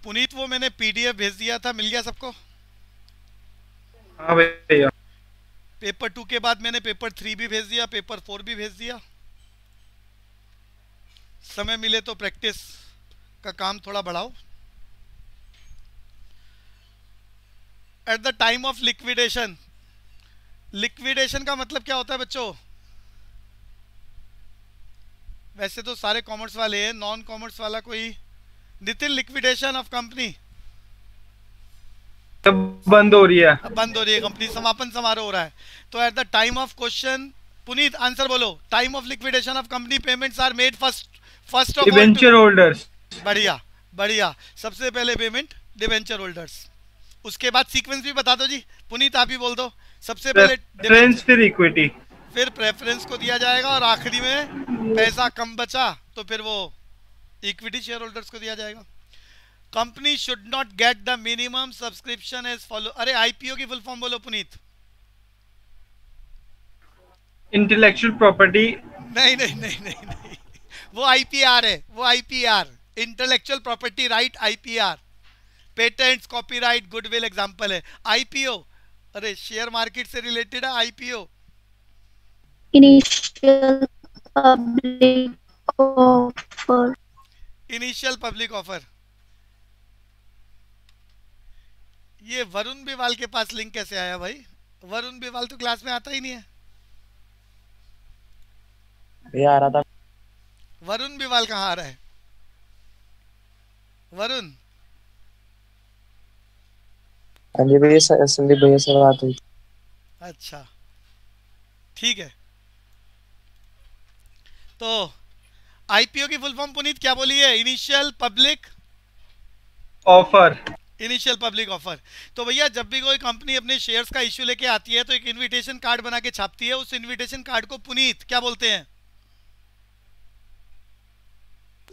पुनीत वो मैंने पीडीएफ भेज दिया था, मिल गया सबको? हाँ भैया। पेपर 2 के बाद मैंने पेपर 3 भी भेज दिया, पेपर 4 भी भेज दिया। समय मिले तो प्रैक्टिस का काम थोड़ा बढ़ाओ। Eight the time of liquidation, liquidation का मतलब क्या होता है बच्चों? वैसे तो सारे कॉमर्स वाले हैं, नॉन कॉमर्स वाला कोई? Nitin, liquidation of company. तब बंद हो रही है। अब बंद हो रही है कंपनी, समापन समारोह हो रहा है। तो at the time of question, Puneet answer बोलो। Time of liquidation of company payments are made first, first of all to. Debenture holders. बढ़िया, बढ़िया। सबसे पहले पेमेंट डिबेंचर होल्डर्स। उसके बाद सीक्वेंस भी बता दो जी, पुनीत आप ही बोल दो। सबसे पहले प्रेफरेंस डिबेंचर, फिर इक्विटी। फिर प्रेफरेंस को दिया जाएगा, और आखिरी में पैसा कम बचा तो फिर वो इक्विटी शेयर होल्डर्स को दिया जाएगा। Company should not get the minimum subscription as follow. अरे आईपीओ की फुल फॉर्म बोलो पुनीत। Intellectual property. नहीं नहीं नहीं नहीं नहीं, वो आईपीआर है, वो IPR, intellectual property right, IPR. Patents, copyright, goodwill example है। आईपीओ, अरे शेयर मार्केट से रिलेटेड है IPO. Initial public offer. Initial public offer. ये वरुण बिवाल के पास लिंक कैसे आया भाई? वरुण बिवाल तो क्लास में आता ही नहीं है। ये आ रहा था। वरुण बिवाल कहाँ आ रहा है? वरुण, हाँ जी भैया, संदीप भैया से बात हुई। अच्छा ठीक है। तो आईपीओ की फुल फॉर्म पुनीत क्या बोली है? Initial public offer. Initial public offer. तो भैया जब भी कोई कंपनी अपने शेयर्स का इश्यू लेके आती है तो एक इनविटेशन कार्ड बना के छापती है। उस इनविटेशन कार्ड को पुनीत क्या बोलते हैं?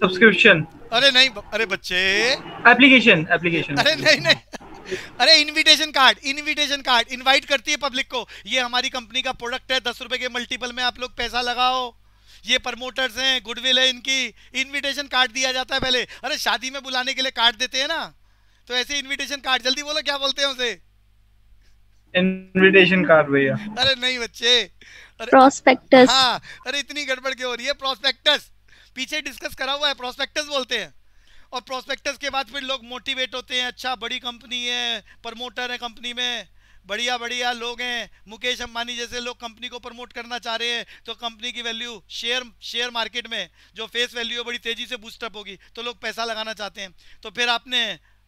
सब्सक्रिप्शन। अरे नहीं, अरे बच्चे, एप्लीकेशन एप्लीकेशन। अरे नहीं नहीं, अरे invitation card, invitation card invite करती है पब्लिक को, ये हमारी कंपनी का प्रोडक्ट है, 10 रुपए के मल्टीपल में आप लोग पैसा लगाओ, ये प्रमोटर्स हैं, गुडविल है इनकी। इनविटेशन कार्ड दिया जाता है पहले। अरे शादी में बुलाने के लिए कार्ड देते हैं ना, तो ऐसे इनविटेशन कार्ड। जल्दी बोलो क्या बोलते हैं उसे? इनविटेशन कार्ड भैया। अरे नहीं बच्चे, अरे प्रोस्पेक्टस। हाँ, अरे इतनी गड़बड़ क्यों हो रही है? प्रोस्पेक्टस, पीछे डिस्कस करा हुआ है, प्रोस्पेक्टस बोलते हैं। और प्रोस्पेक्टस के बाद फिर लोग मोटिवेट होते हैं, अच्छा बड़ी कंपनी है, प्रमोटर है कंपनी में, बढ़िया बढ़िया लोग हैं, मुकेश अंबानी जैसे लोग कंपनी को प्रमोट करना चाह रहे हैं, तो कंपनी की वैल्यू शेयर शेयर मार्केट में जो फेस वैल्यू है बड़ी तेजी से बूस्टअप होगी, तो लोग पैसा लगाना चाहते हैं। तो फिर आपने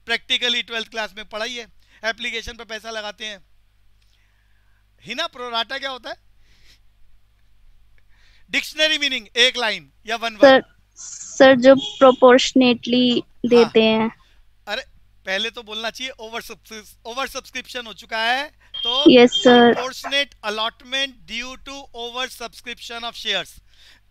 प्रैक्टिकली 12th क्लास में पढ़ाई है, एप्लीकेशन पर पैसा लगाते हैं। हिना प्रोराटा क्या होता है? डिक्शनरी मीनिंग एक लाइन या वन सर, वर्ड। सर जो प्रोपोर्शनेटली हाँ, देते हैं। अरे पहले तो बोलना चाहिए ओवर सब्सक्रिप्शन हो चुका है, तो yes sir. Proportionate allotment due to over subscription of shares.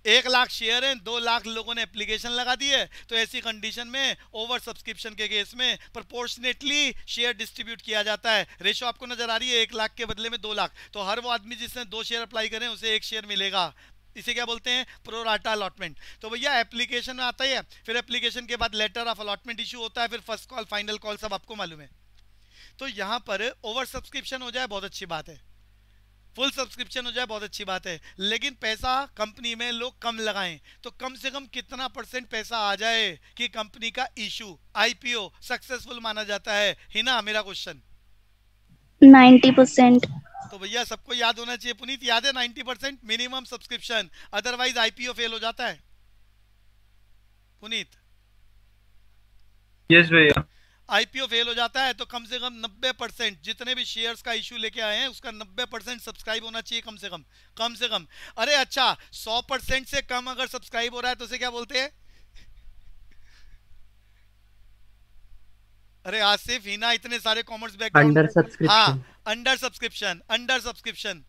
1 lakh share हैं, 2 लाख लोगों ने एप्लीकेशन लगा दी है, तो ऐसी कंडीशन में ओवर सब्सक्रिप्शन के केस में प्रोपोर्शनेटली शेयर डिस्ट्रीब्यूट किया जाता है। रेशो आपको नजर आ रही है, 1 लाख के बदले में 2 लाख, तो हर वो आदमी जिसने 2 शेयर अप्लाई करें उसे 1 शेयर मिलेगा। इसे क्या बोलते हैं? Pro rata allotment. तो भैया एप्लीकेशन में आता है, फिर एप्लीकेशन के बाद लेटर ऑफ अलॉटमेंट इशू होता है, फिर फर्स्ट कॉल, फाइनल कॉल, सब आपको मालूम है। तो यहाँ पर ओवर सब्सक्रिप्शन हो जाए बहुत अच्छी बात है, फुल सब्सक्रिप्शन हो जाए बहुत अच्छी बात है, लेकिन पैसा कंपनी में लोग कम लगाएं, तो कम से कम कितना % पैसा आ जाए कि कंपनी का इशू, आईपीओ सक्सेसफुल माना जाता है? हिना मेरा क्वेश्चन। 90%। तो भैया सबको याद होना चाहिए, पुनीत याद है 90% minimum subscription, otherwise IPO fail हो जाता है। पुनीत, यस भैया। आईपीओ फेल हो जाता है तो कम से कम 90% जितने भी शेयर्स का इशू लेके आए हैं उसका 90% सब्सक्राइब होना चाहिए, कम से कम, कम से कम। अरे अच्छा, 100% से कम अगर सब्सक्राइब हो रहा है तो उसे क्या बोलते हैं? अरे आसिफ, हिना, इतने सारे कॉमर्स बैकग्राउंड। अंडर हाँ, subscription. Under subscription, under subscription.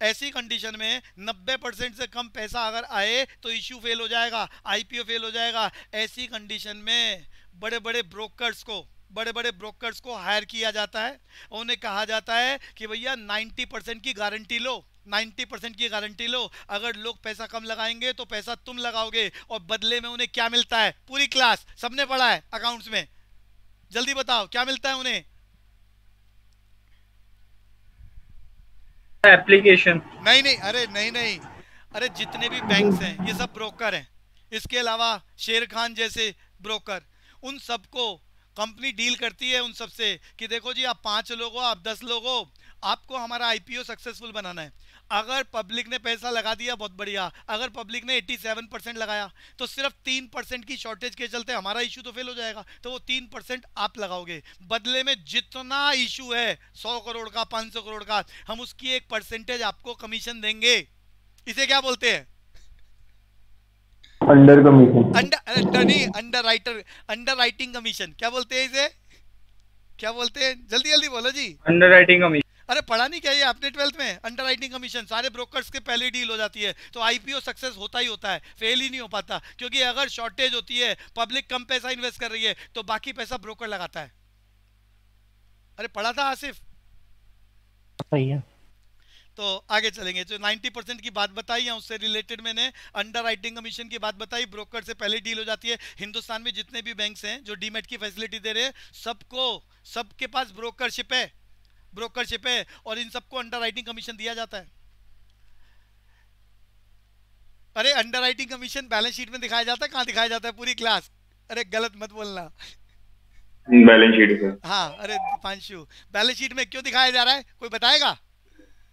ऐसी कंडीशन में 90% से कम पैसा अगर आए तो इश्यू फेल हो जाएगा, आईपीओ फेल हो जाएगा। ऐसी कंडीशन में बड़े बड़े ब्रोकर्स को, बड़े बड़े ब्रोकर्स को हायर किया जाता है, और उन्हें कहा जाता है कि भैया 90% की गारंटी लो, 90% की गारंटी लो। अगर लोग पैसा कम लगाएंगे तो पैसा तुम लगाओगे, और बदले में उन्हें क्या मिलता है? पूरी क्लास सबने पढ़ा है अकाउंट्स में। जल्दी बताओ क्या मिलता है उन्हें? एप्लीकेशन। नहीं नहीं, अरे नहीं नहीं, अरे जितने भी बैंक्स हैं ये सब ब्रोकर हैं। इसके अलावा शेर खान जैसे ब्रोकर, उन सबको कंपनी डील करती है उन सबसे कि देखो जी आप 5 लोग हो, आप 10 लोग हो, आपको हमारा आईपीओ सक्सेसफुल बनाना है। अगर पब्लिक ने पैसा लगा दिया बहुत बढ़िया, अगर पब्लिक ने 87% लगाया तो सिर्फ 3% की शॉर्टेज के चलते हमारा इशू तो फेल हो जाएगा, तो वो 3% आप लगाओगे। बदले में जितना इशू है 100 करोड़ का, 500 करोड़ का, हम उसकी एक परसेंटेज आपको कमीशन देंगे। इसे क्या बोलते हैं? Under commission. अंडर नहीं, under writer, under writing commission. क्या बोलते हैं इसे? क्या बोलते हैं? जल्दी जल्दी बोलो जी। Under writing commission. अरे पढ़ा नहीं क्या ये आपने 12th में? अंडर राइटिंग कमीशन सारे ब्रोकर्स के पहले डील हो जाती है, तो आईपीओ सक्सेस होता ही होता है, फेल ही नहीं हो पाता। क्योंकि अगर शॉर्टेज होती है, पब्लिक कम पैसा इन्वेस्ट कर रही है, तो बाकी पैसा ब्रोकर लगाता है। अरे पढ़ा था आसिफ? सही है। तो आगे चलेंगे। जो 90% की बात बताई है उससे रिलेटेड मैंने अंडर राइटिंग कमीशन की बात बताई। ब्रोकर से पहले डील हो जाती है। हिंदुस्तान में जितने भी बैंक्स हैं जो डीमैट की फैसिलिटी दे रहे हैं, सबको, सबके पास ब्रोकरशिप है, ब्रोकरशिप है, और इन सबको अंडर राइटिंग कमीशन दिया जाता है। अरे under writing commission balance sheet में दिखाया जाता है? कहाँ दिखाया जाता है? पूरी क्लास, अरे गलत मत बोलना। बैलेंस शीट पे। हाँ, अरे दीपांशु, बैलेंस शीट में क्यों दिखाया जा रहा है, कोई बताएगा?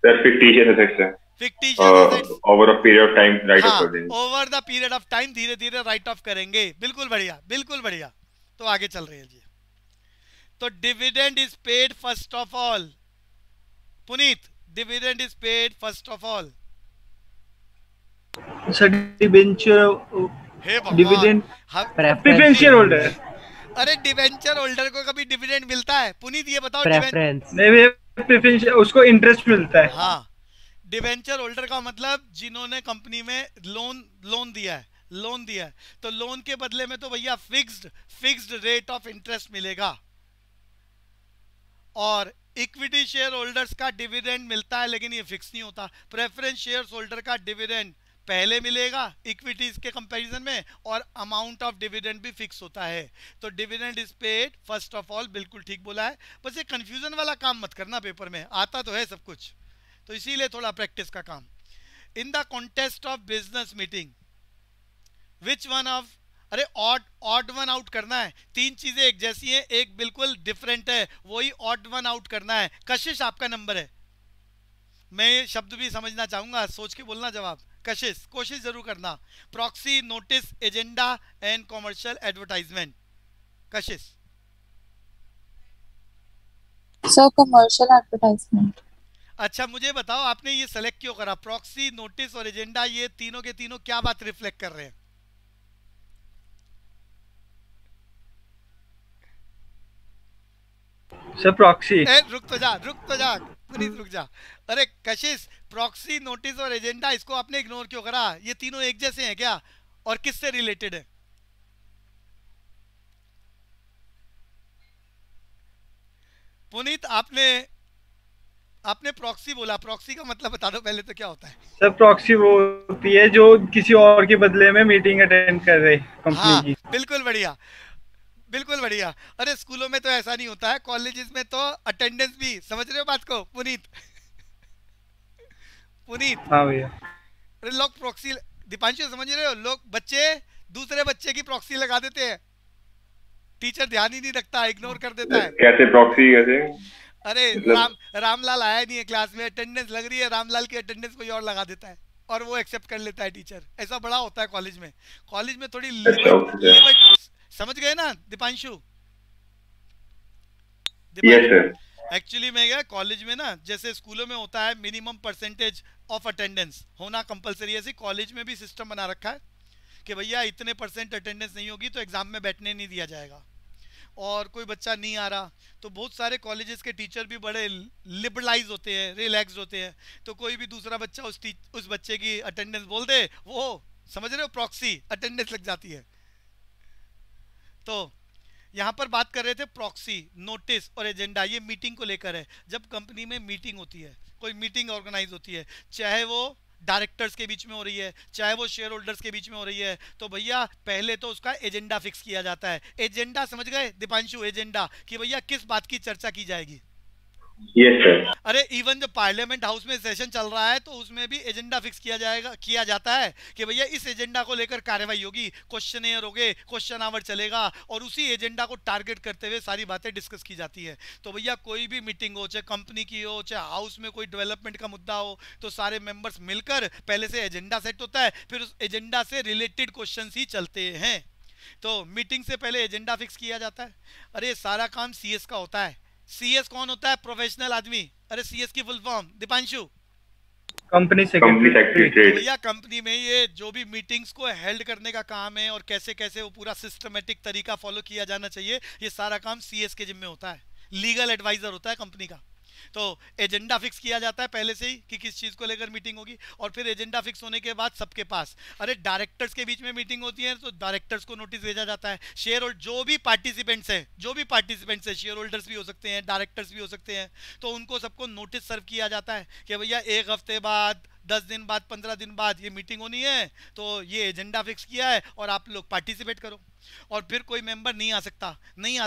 सर फिक्टिशियस एसेट्स है, fictitious assets over a period of time right of हाँ, कर देंगे। Over the period of time धीरे धीरे राइट ऑफ करेंगे। बिल्कुल बढ़िया, बिल्कुल बढ़िया। तो आगे चल रहे हैं जी। तो dividend is paid first of all. Puneet, dividend is paid first of all. Sir debenture, हे भगवान, डिविडेंड, प्रेफरेंस शेयर होल्डर। अरे डिवेंचर होल्डर को कभी डिविडेंड मिलता है? पुनीत ये बताओ। प्रेफरेंस। नहीं भैया, प्रेफरेंस उसको इंटरेस्ट मिलता है। हाँ, डिवेंचर होल्डर का मतलब जिन्होंने कंपनी में लोन दिया है, लोन दिया है, तो लोन के बदले में तो भैया फिक्स्ड रेट ऑफ इंटरेस्ट मिलेगा। और इक्विटी शेयर होल्डर्स का डिविडेंड मिलता है, लेकिन ये फिक्स नहीं होता। प्रेफरेंस शेयर होल्डर का डिविडेंड पहले मिलेगा इक्विटीज के कंपैरिजन में, और अमाउंट ऑफ डिविडेंड भी फिक्स होता है। तो dividend is paid first of all, बिल्कुल ठीक बोला है। बस ये कंफ्यूजन वाला काम मत करना, पेपर में आता तो है सब कुछ, तो इसीलिए थोड़ा प्रैक्टिस का काम। In the contest of business meeting which one of, अरे ऑड वन आउट करना है। 3 चीजें एक जैसी हैं, एक बिल्कुल डिफरेंट है, वही ऑड वन आउट करना है। कशिश आपका नंबर है, मैं ये शब्द भी समझना चाहूंगा, सोच के बोलना जवाब। कशिश, कोशिश जरूर करना। Proxy, notice, agenda and commercial advertisement. Kashish. Sir commercial advertisement. अच्छा मुझे बताओ, आपने ये सेलेक्ट क्यों करा? प्रॉक्सी, नोटिस और एजेंडा, ये तीनों के तीनों क्या बात रिफ्लेक्ट कर रहे हैं? Sir proxy. रुक तो जा पुनीत, रुक जा। अरे कशिश, प्रॉक्सी, नोटिस और एजेंडा, इसको आपने इग्नोर क्यों करा? ये तीनों एक जैसे हैं क्या, और किससे रिलेटेड है? पुनीत, आपने प्रॉक्सी बोला, प्रॉक्सी का मतलब बता दो पहले तो क्या होता है? सर प्रॉक्सी वो होती है जो किसी और के बदले में मीटिंग अटेंड कर रही कंपनी हाँ, की। बिल्कुल बढ़िया, बिल्कुल बढ़िया। अरे स्कूलों में तो ऐसा नहीं होता है, कॉलेजेस में तो अटेंडेंस भी, समझ रहे हो बात को पुनीत? पुनीत, हाँ भैया। अरे लोग प्रॉक्सी, दीपांशु समझ रहे हो, लोग बच्चे दूसरे बच्चे की प्रॉक्सी लगा देते हैं, टीचर ध्यान ही नहीं रखता, इग्नोर कर देता है। कैसे प्रॉक्सी कैसे? अरे रामलाल आया नहीं है क्लास में, अटेंडेंस लग रही है, रामलाल की अटेंडेंस कोई और लगा देता है, और वो एक्सेप्ट कर लेता है टीचर। ऐसा बड़ा होता है कॉलेज में। कॉलेज में थोड़ी लिमिट, समझ गए ना दीपांशु? Yes sir. एक्चुअली में क्या, कॉलेज में ना जैसे स्कूलों में होता है मिनिमम परसेंटेज ऑफ अटेंडेंस होना कंपलसरी है, ऐसे कॉलेज में भी सिस्टम बना रखा है कि भैया इतने % अटेंडेंस नहीं होगी तो एग्जाम में बैठने नहीं दिया जाएगा। और कोई बच्चा नहीं आ रहा तो बहुत सारे कॉलेजेस के टीचर भी बड़े लिबरलाइज होते हैं, रिलैक्स होते हैं, तो कोई भी दूसरा बच्चा उस बच्चे की अटेंडेंस बोल दे, वो समझ रहे हो, प्रॉक्सी अटेंडेंस लग जाती है। तो यहाँ पर बात कर रहे थे प्रॉक्सी, नोटिस और एजेंडा, ये मीटिंग को लेकर है। जब कंपनी में मीटिंग होती है, कोई मीटिंग ऑर्गेनाइज होती है, चाहे वो डायरेक्टर्स के बीच में हो रही है, चाहे वो शेयर होल्डर्स के बीच में हो रही है, तो भैया पहले तो उसका एजेंडा फिक्स किया जाता है। एजेंडा समझ गए दीपांशु? एजेंडा कि भैया किस बात की चर्चा की जाएगी। Yes sir. अरे इवन जो पार्लियामेंट हाउस में सेशन चल रहा है तो उसमें भी एजेंडा फिक्स किया जाता है कि भैया इस एजेंडा को लेकर कार्रवाई होगी, क्वेश्चन होंगे, क्वेश्चन आवर चलेगा और उसी एजेंडा को टारगेट करते हुए सारी बातें डिस्कस की जाती है। तो भैया कोई भी मीटिंग हो, चाहे कंपनी की हो, चाहे हाउस में कोई डेवलपमेंट का मुद्दा हो, तो सारे मेंबर्स मिलकर पहले से एजेंडा सेट होता है, फिर उस एजेंडा से रिलेटेड क्वेश्चन ही चलते हैं। तो मीटिंग से पहले एजेंडा फिक्स किया जाता है। अरे सारा काम सीएस का होता है। सीएस कौन होता है? प्रोफेशनल आदमी। अरे सीएस की full form Deepanshu? Company company secretary. Secretary. भैया कंपनी में ये जो भी मीटिंग्स को हेल्ड करने का काम है और कैसे कैसे वो पूरा सिस्टमेटिक तरीका फॉलो किया जाना चाहिए, ये सारा काम सीएस के जिम्मे होता है। लीगल एडवाइजर होता है कंपनी का। तो एजेंडा फिक्स किया जाता है पहले से ही कि किस चीज को लेकर मीटिंग होगी, और फिर एजेंडा फिक्स होने के बाद सबके पास, अरे डायरेक्टर्स के बीच में मीटिंग होती है तो डायरेक्टर्स को नोटिस भेजा जाता है। शेयर होल्डर जो भी पार्टिसिपेंट्स हैं, शेयर होल्डर्स भी हो सकते हैं, डायरेक्टर्स भी हो सकते हैं, तो उनको सबको नोटिस सर्व किया जाता है कि भैया 1 हफ्ते बाद, 10 दिन बाद, 15 दिन बाद ये मीटिंग होनी है, तो ये एजेंडा फिक्स किया है और आप लोग पार्टिसिपेट करो। और फिर कोई मेंबर नहीं आ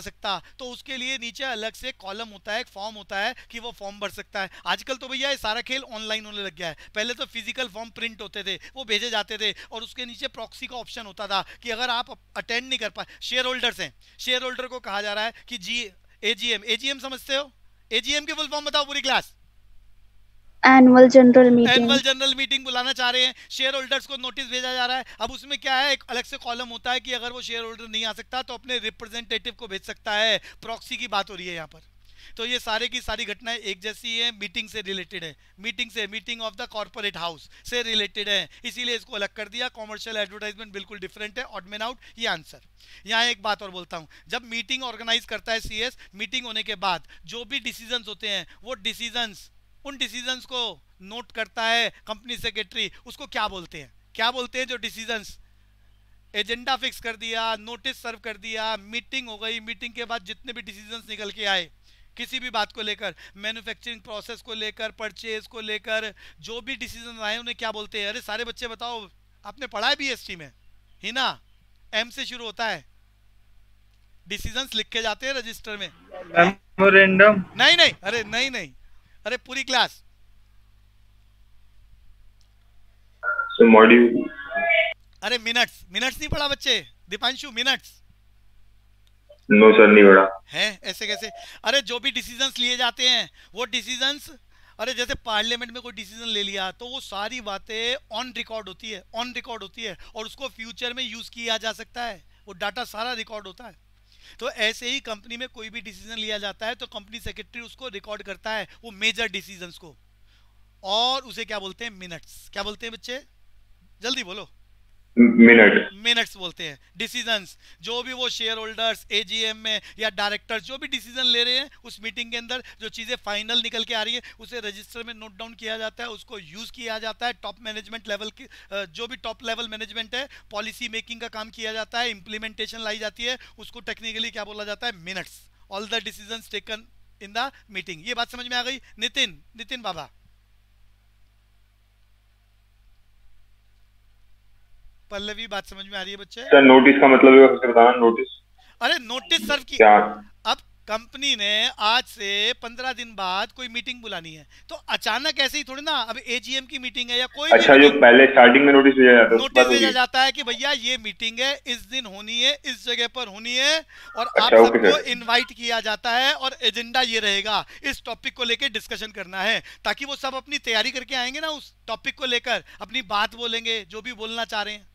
सकता तो उसके लिए नीचे अलग से कॉलम होता है, एक फॉर्म होता है कि वो फॉर्म भर सकता है। आजकल तो भैया ये सारा खेल ऑनलाइन होने लग गया है। पहले तो फिजिकल फॉर्म प्रिंट होते थे, वो भेजे जाते थे और उसके नीचे प्रॉक्सी का ऑप्शन होता था कि अगर आप अटेंड नहीं कर पाए, शेयर होल्डर्स हैं, शेयर होल्डर को कहा जा रहा है कि जी एजीएम समझते हो? एजीएम की फुल फॉर्म बताओ पूरी class. Annual general meeting. Annual general meeting बुलाना चाह रहे हैं, शेयर होल्डर्स को नोटिस भेजा जा रहा है। अब उसमें क्या है, एक अलग से कॉलम होता है कि अगर वो शेयर होल्डर नहीं आ सकता तो अपने रिप्रेजेंटेटिव को भेज सकता है। प्रॉक्सी की बात हो रही है यहाँ पर। तो ये सारे की सारी घटनाएं एक जैसी है, मीटिंग से रिलेटेड है, meeting of the corporate house से रिलेटेड है, इसीलिए इसको अलग कर दिया। कॉमर्शियल एडवर्टाइजमेंट बिल्कुल डिफरेंट है। ऑड मैन आउट, ये आंसर। यहाँ एक बात और बोलता हूँ, जब मीटिंग ऑर्गेनाइज करता है सीएस, मीटिंग होने के बाद जो भी डिसीजंस होते हैं, वो डिसीजंस, उन डिसीजंस को नोट करता है कंपनी सेक्रेटरी। उसको क्या बोलते हैं जो डिसीजंस? एजेंडा फिक्स कर दिया, नोटिस सर्व कर दिया, मीटिंग हो गई, मीटिंग के बाद जितने भी डिसीजंस निकल के आए किसी भी बात को लेकर, मैन्युफैक्चरिंग प्रोसेस को लेकर, परचेज को लेकर, जो भी डिसीजन आए उन्हें क्या बोलते हैं? अरे सारे बच्चे बताओ, आपने पढ़ा है बीएसटी में ही ना? एम से शुरू होता है, डिसीजंस लिखे जाते हैं रजिस्टर में। मेमोरेंडम। नहीं, अरे पूरी क्लास। मॉड्यूल। अरे मिनट्स नहीं पढ़ा बच्चे? दीपांशु मिनट्स? नो सर, नहीं पढ़ा है। ऐसे कैसे? अरे जो भी डिसीजंस लिए जाते हैं वो डिसीजंस, अरे जैसे पार्लियामेंट में कोई डिसीजन ले लिया तो वो सारी बातें ऑन रिकॉर्ड होती है और उसको फ्यूचर में यूज किया जा सकता है, वो डाटा सारा रिकॉर्ड होता है। तो ऐसे ही कंपनी में कोई भी डिसीजन लिया जाता है तो कंपनी सेक्रेटरी उसको रिकॉर्ड करता है, वो मेजर डिसीजंस को, और उसे क्या बोलते हैं? मिनट्स। क्या बोलते हैं बच्चे? जल्दी बोलो। मिनट्स बोलते हैं। डिसीजंस जो भी वो शेयर होल्डर्स, एजीएम में या डायरेक्टर्स जो भी डिसीजन ले रहे हैं उस मीटिंग के अंदर, जो चीजें फाइनल निकल के आ रही है उसे रजिस्टर में नोट डाउन किया जाता है, उसको यूज किया जाता है। टॉप मैनेजमेंट लेवल की जो भी टॉप लेवल मैनेजमेंट है, पॉलिसी मेकिंग का काम किया जाता है, इंप्लीमेंटेशन लाई जाती है, उसको टेक्निकली क्या बोला जाता है? Minutes. All the decisions taken in the meeting. ये बात समझ में आ गई? नितिन बाबा, पल्लवी, बात समझ में आ रही है बच्चे? सर नोटिस का मतलब है, सबसे बताना नोटिस। अरे नोटिस सर्व की, क्या? अब कंपनी ने आज से 15 दिन बाद कोई मीटिंग बुलानी है तो अचानक ऐसे ही थोड़ी ना, अब एजीएम की मीटिंग है या कोई अच्छा, भी जो पहले स्टार्टिंग में नोटिस भेजा जाता है, नोटिस भेजा जाता है कि भैया ये मीटिंग है, इस दिन होनी है, इस जगह पर होनी है, और आप अच्छा, ओके सबको सर। इनवाइट किया जाता है और एजेंडा ये रहेगा, इस टॉपिक को लेकर डिस्कशन करना है, ताकि वो सब अपनी तैयारी करके आएंगे ना, उस टॉपिक को लेकर अपनी बात बोलेंगे, जो भी बोलना चाह रहे हैं,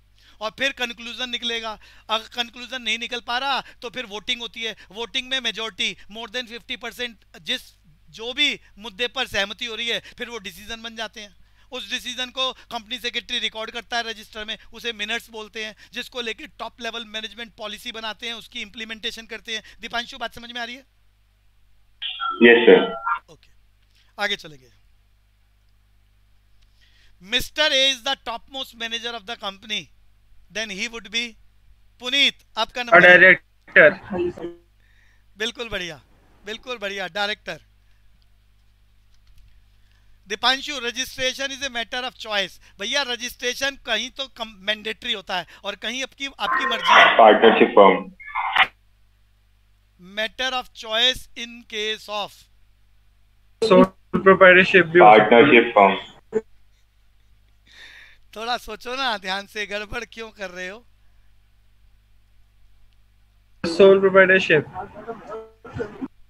और फिर कंक्लूजन निकलेगा। अगर कंक्लूजन नहीं निकल पा रहा तो फिर वोटिंग होती है। वोटिंग में मेजॉरिटी मोर देन 50%, जो भी मुद्दे पर सहमति हो रही है, फिर वो डिसीजन बन जाते हैं। उस डिसीजन को कंपनी सेक्रेटरी रिकॉर्ड करता है रजिस्टर में, उसे मिनट्स बोलते हैं, जिसको लेकर टॉप लेवल मैनेजमेंट पॉलिसी बनाते हैं, उसकी इंप्लीमेंटेशन करते हैं। दीपांशु, बात समझ में आ रही है? Yes sir. ओके, आगे चलेंगे। Mister A is the top most manager of the company, then he would be Puneet. आपका नंबर? डायरेक्टर। बिल्कुल बढ़िया, director. Deepanshu, registration is a matter of choice. भैया रजिस्ट्रेशन कहीं तो मैंडेटरी होता है और कहीं आपकी मर्जी है। Partnership firm. Matter of choice in case of sole proprietorship भी पार्टनरशिप फर्म। थोड़ा सोचो ना ध्यान से, गड़बड़ क्यों कर रहे हो? सोल प्रोप्राइटरशिप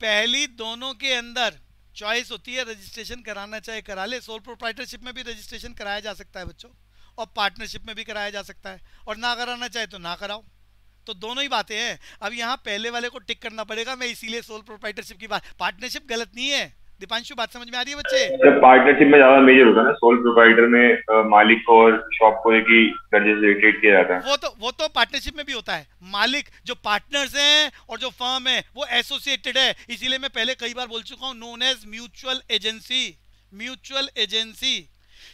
पहली दोनों के अंदर चॉइस होती है, रजिस्ट्रेशन कराना चाहे करा ले। सोल प्रोप्राइटरशिप में भी रजिस्ट्रेशन कराया जा सकता है बच्चों, और पार्टनरशिप में भी कराया जा सकता है, और ना कराना चाहे तो ना कराओ। तो दोनों ही बातें हैं। अब यहाँ पहले वाले को टिक करना पड़ेगा, मैं इसीलिए सोल प्रोप्राइटरशिप की बात। पार्टनरशिप गलत नहीं है। दीपांशु बात समझ में आ रही है बच्चे? जब पार्टनरशिप में ज्यादा मेजर होता है ना, सोल प्रोप्राइटर में मालिक को और शॉप को एक ही दर्जे से ट्रीट किया जाता है। वो तो पार्टनरशिप में भी होता है। मालिक जो पार्टनर्स हैं और जो फर्म है वो एसोसिएटेड है, इसीलिए मैं पहले कई बार बोल चुका हूं, known as mutual agency. Mutual agency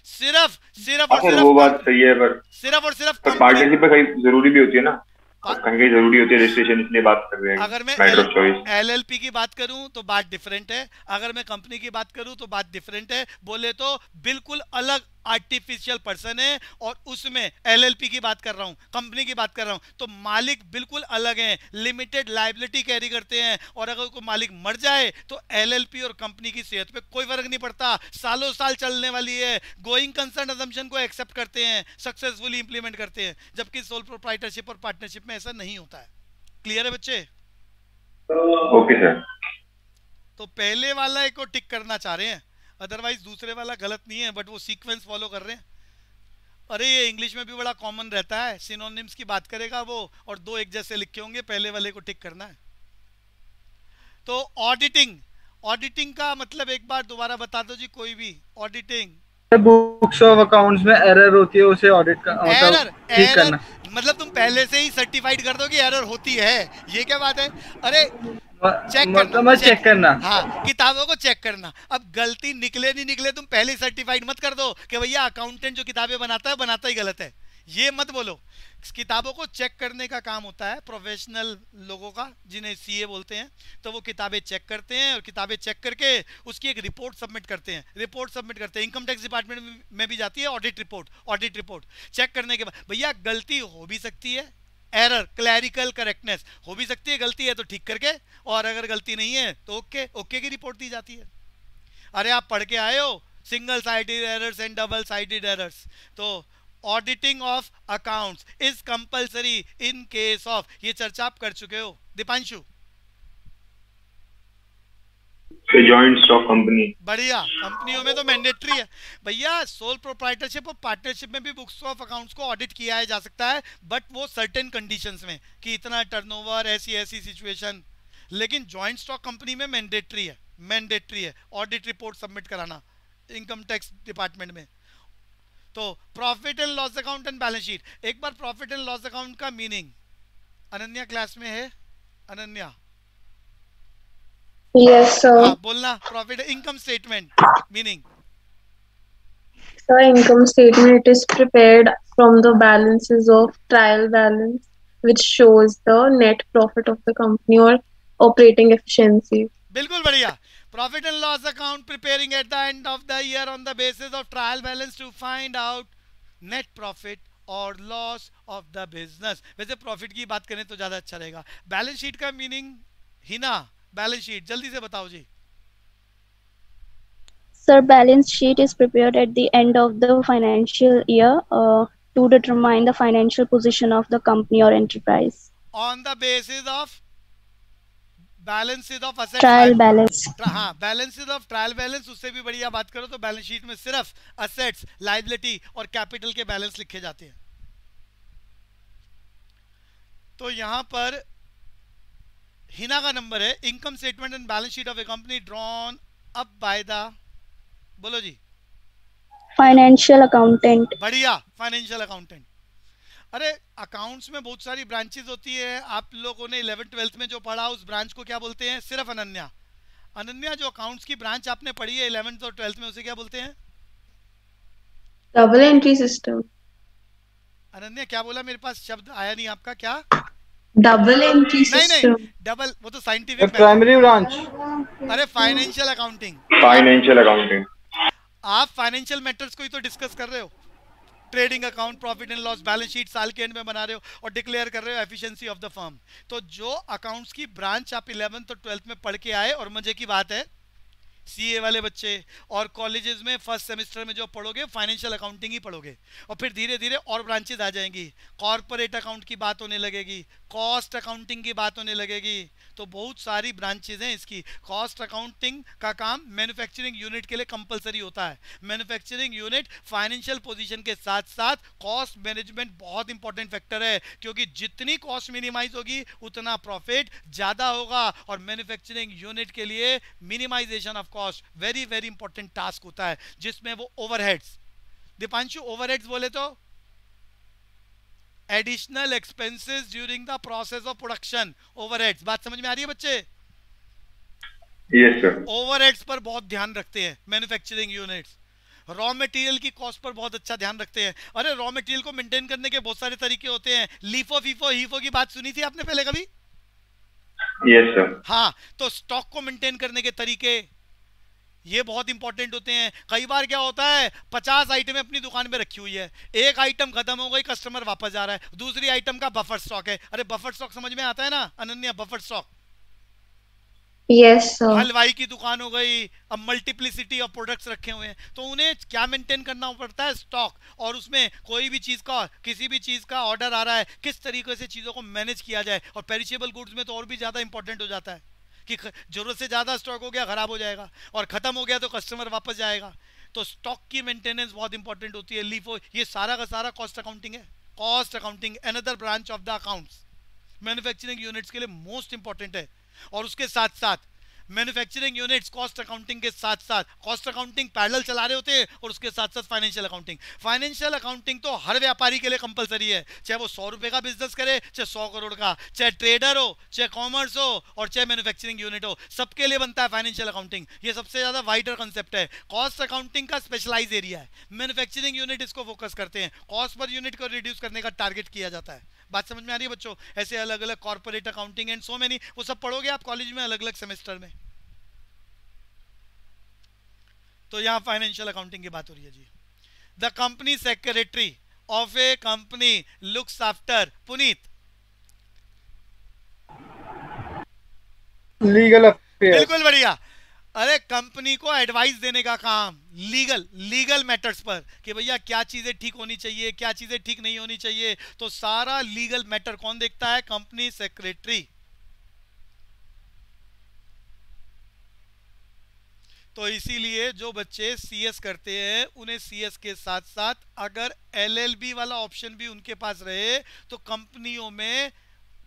सिर्फ और सिर्फ वो बात सही है, पर सिर्फ और सिर्फ पार्टनरशिप में कहीं जरूरी भी होती है ना, कहीं जरूरी होती है रजिस्ट्रेशन, इसलिए बात कर रहे हैं। अगर मैं एलएलपी की बात करूं तो बात डिफरेंट है, अगर मैं कंपनी की बात करूं तो बात डिफरेंट है। बोले तो बिल्कुल अलग आर्टिफिशियल पर्सन है, और उसमें एलएलपी की बात कर रहा हूं, कंपनी की बात कर रहा हूं, तो मालिक बिल्कुल अलग हैं, लिमिटेड लायबिलिटी कैरी करते हैं। और अगर कोई मालिक मर जाए तो एलएलपी और कंपनी की सेहत पे कोई फर्क नहीं पड़ता, सालों साल चलने वाली है। गोइंग कंसर्न अजम्पशन को एक्सेप्ट करते हैं, सक्सेसफुली इंप्लीमेंट करते हैं, जबकि सोल प्रोप्राइटरशिप और पार्टनरशिप में ऐसा नहीं होता है। क्लियर है बच्चे? Okay sir. तो पहले वाला एक को टिक करना चाह रहे हैं, अदरवाइज दूसरे वाला गलत नहीं है, बट वो सीक्वेंस फॉलो कर रहे हैं। अरे ये इंग्लिश में भी बड़ा कॉमन रहता है, सिनोनिम्स की बात करेगा वो, और दो एक जैसे लिखे होंगे, पहले वाले को टिक करना है। तो ऑडिटिंग का मतलब एक बार दोबारा बता दो जी कोई भी। ऑडिटिंग बुक्स ऑफ अकाउंट्स में एरर होती है, उसे ऑडिट ठीक करना। मतलब तुम पहले से ही सर्टिफाइड कर दो कि एरर होती है, ये क्या बात है? अरे चेक करना। हाँ, किताबों को चेक करना। अब गलती निकले नहीं निकले तुम पहले सर्टिफाइड मत कर दो कि भैया अकाउंटेंट जो किताबें बनाता ही गलत है, ये मत बोलो। किताबों को चेक करने का काम होता है प्रोफेशनल लोगों का, जिन्हें सीए बोलते हैं। तो वो किताबें चेक करते हैं, और किताबें चेक करके उसकी एक रिपोर्ट सबमिट करते हैं। इनकम टैक्स डिपार्टमेंट में भी जाती है ऑडिट रिपोर्ट चेक करने के बाद। भैया गलती हो भी सकती है, एरर क्लैरिकल करेक्टनेस हो भी सकती है, गलती है तो ठीक करके, और अगर गलती नहीं है तो ओके की रिपोर्ट दी जाती है। अरे आप पढ़ के आए हो single sided errors and double sided errors, तो auditing of accounts is compulsory in case of, ये चर्चा आप कर चुके हो। दीपांशु जॉइंट स्टॉक कंपनी, बढ़िया। कंपनियों में तो मैंडेटरी है भैया। सोल प्रोप्राइटरशिप और पार्टनरशिप में भी बुक्स ऑफ अकाउंट्स को ऑडिट किया जा सकता है, बट वो सर्टेन कंडीशंस में, कि इतना टर्नओवर, ऐसी सिचुएशन। लेकिन जॉइंट स्टॉक कंपनी में मैंडेटरी है ऑडिट रिपोर्ट सबमिट कराना इनकम टैक्स डिपार्टमेंट में। तो profit and loss account and balance sheet. एक बार प्रॉफिट एंड लॉस अकाउंट का मीनिंग अनन्या क्लास में है? Ananya Yes, sir. बोलना। Profit income statement meaning. Sir, income statement, it is prepared from the balances of trial balance, which shows the net profit of the company or operating efficiency. बिल्कुल बढ़िया। Profit and loss account preparing at the end of the year on the basis of trial balance to find out net profit और loss of the business. वैसे profit की बात करें तो ज्यादा अच्छा रहेगा। बैलेंस शीट का मीनिंग हिना, बैलेंस शीट जल्दी से बताओ जी। Sir, balance sheet is prepared at the end of the financial year to determine the financial position of the company or enterprise. On the basis of balances of assets, Trial balance. हाँ, balances of trial balance। उससे भी बढ़िया बात करो तो balance sheet में सिर्फ assets, liability और कैपिटल के बैलेंस लिखे जाते हैं। तो यहाँ पर हिना का नंबर है, income statement and balance sheet of a company drawn up by the, बोलो जी। Financial accountant. बढ़िया, फाइनेंशियल अकाउंटेंट। अरे अकाउंट्स में बहुत सारी ब्रांचेस होती है। आप लोगों ने 11th-12th में जो पढ़ा उस ब्रांच को क्या बोलते हैं? सिर्फ अनन्या जो अकाउंट्स की ब्रांच आपने पढ़ी है 11th और 12th में, उसे क्या बोलते हैं? Double entry system. अनन्या क्या बोला? मेरे पास शब्द आया नहीं आपका, क्या? Double entry system. नहीं डबल, वो तो साइंटिफिक प्राइमरी ब्रांच। अरे फाइनेंशियल अकाउंटिंग। आप फाइनेंशियल मैटर्स को ही तो डिस्कस कर रहे हो, trading account, profit and loss, balance sheet साल के एंड में बना रहे हो और डिक्लेयर कर रहे हो एफिशिएंसी ऑफ द फर्म। तो जो अकाउंट्स की ब्रांच आप 11th और 12th में पढ़ के आए, और मजे की बात है सीए वाले बच्चे और कॉलेजेस में फर्स्ट सेमेस्टर में जो पढ़ोगे फाइनेंशियल अकाउंटिंग ही पढ़ोगे, और फिर धीरे धीरे और ब्रांचेज आ जाएंगी, कॉर्पोरेट अकाउंट की बात होने लगेगी, कॉस्ट अकाउंटिंग की बात होने लगेगी। तो बहुत सारी ब्रांचेज हैं इसकी। कॉस्ट अकाउंटिंग का काम मैन्युफैक्चरिंग यूनिट के लिए कंपलसरी होता है। मैन्युफैक्चरिंग यूनिट फाइनेंशियल पोजीशन के साथ साथ कॉस्ट मैनेजमेंट बहुत इंपॉर्टेंट फैक्टर है, क्योंकि जितनी कॉस्ट मिनिमाइज होगी उतना प्रॉफिट ज्यादा होगा, और मैन्युफैक्चरिंग यूनिट के लिए minimisation of cost very very important task होता है, जिसमें वो ओवरहेड्स, दीपांशु ओवरहेड्स बोले तो additional expenses during the process of production, overheads. बात समझ में आ रही है बच्चे? Yes sir. ओवरहेड्स पर बहुत ध्यान रखते हैं मैन्युफैक्चरिंग यूनिट्स। रॉ मटेरियल की कॉस्ट पर बहुत अच्छा ध्यान रखते हैं। अरे रॉ मटेरियल को मेंटेन करने के बहुत सारे तरीके होते हैं। लीफो फीफो हीफो की बात सुनी थी आपने पहले कभी? Yes sir. हाँ, तो स्टॉक को मेंटेन करने के तरीके ये बहुत इंपॉर्टेंट होते हैं। कई बार क्या होता है 50 आइटमें अपनी दुकान में रखी हुई है, एक आइटम खत्म हो गई, कस्टमर वापस जा रहा है, दूसरी आइटम का बफर स्टॉक है। अरे बफर स्टॉक समझ में आता है ना Ananya? Buffer stock, Yes, sir. हलवाई की दुकान हो गई, अब मल्टीप्लिसिटी ऑफ प्रोडक्ट्स रखे हुए हैं, तो उन्हें क्या मेंटेन करना पड़ता है? स्टॉक। और उसमें कोई भी चीज का, किसी भी चीज का ऑर्डर आ रहा है, किस तरीके से चीजों को मैनेज किया जाए। और पेरिशेबल गुड्स में तो और भी ज्यादा इंपॉर्टेंट हो जाता है कि जरूरत से ज्यादा स्टॉक हो गया खराब हो जाएगा, और खत्म हो गया तो कस्टमर वापस जाएगा। तो स्टॉक की मेंटेनेंस बहुत इंपॉर्टेंट होती है। लीफो, ये सारा का सारा कॉस्ट अकाउंटिंग है। Cost accounting another branch of the accounts, manufacturing units के लिए मोस्ट इंपॉर्टेंट है। और उसके साथ साथ मैन्युफैक्चरिंग यूनिट्स कॉस्ट अकाउंटिंग के साथ साथ कॉस्ट अकाउंटिंग पैरेलल चला रहे होते हैं, और उसके साथ साथ फाइनेंशियल अकाउंटिंग। फाइनेंशियल अकाउंटिंग तो हर व्यापारी के लिए कंपलसरी है, चाहे वो 100 रुपए का बिजनेस करे, चाहे 100 करोड़ का, चाहे ट्रेडर हो, चाहे कॉमर्स हो, और चाहे मैन्युफैक्चरिंग यूनिट हो, सबके लिए बनता है फाइनेंशियल अकाउंटिंग। ये सबसे ज्यादा वाइडर कंसेप्ट है। कॉस्ट अकाउंटिंग का स्पेशलाइज एरिया है, मैन्युफैक्चरिंग यूनिट इसको फोकस करते हैं, कॉस्ट पर यूनिट को रिड्यूस करने का टारगेट किया जाता है। बात समझ में आ रही है बच्चों? ऐसे अलग अलग corporate accounting and so many, वो सब पढ़ोगे आप कॉलेज में अलग अलग सेमेस्टर में। तो यहां फाइनेंशियल अकाउंटिंग की बात हो रही है जी। The company secretary of a company looks after, Puneet, legal affairs. बिल्कुल बढ़िया। अरे कंपनी को एडवाइस देने का काम, लीगल मैटर्स पर, कि भैया क्या चीजें ठीक होनी चाहिए, क्या चीजें ठीक नहीं होनी चाहिए। तो सारा लीगल मैटर कौन देखता है? Company secretary. तो इसीलिए जो बच्चे सीएस करते हैं उन्हें सीएस के साथ साथ अगर एलएलबी वाला ऑप्शन भी उनके पास रहे तो कंपनियों में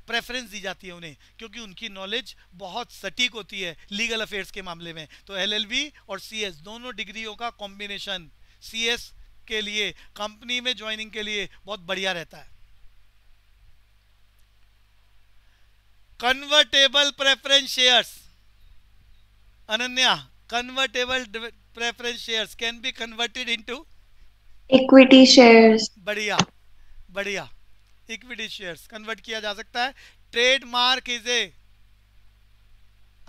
प्रेफरेंस दी जाती है उन्हें, क्योंकि उनकी नॉलेज बहुत सटीक होती है लीगल अफेयर्स के मामले में। तो एलएलबी और सीएस दोनों डिग्रियों का कॉम्बिनेशन सीएस के लिए कंपनी में ज्वाइनिंग के लिए बहुत बढ़िया रहता है। Convertible preference shares, Ananya, convertible preference shares can be converted into Equity shares. बढ़िया बढ़िया, इक्विटी शेयर्स कन्वर्ट किया जा सकता है। Trademark is a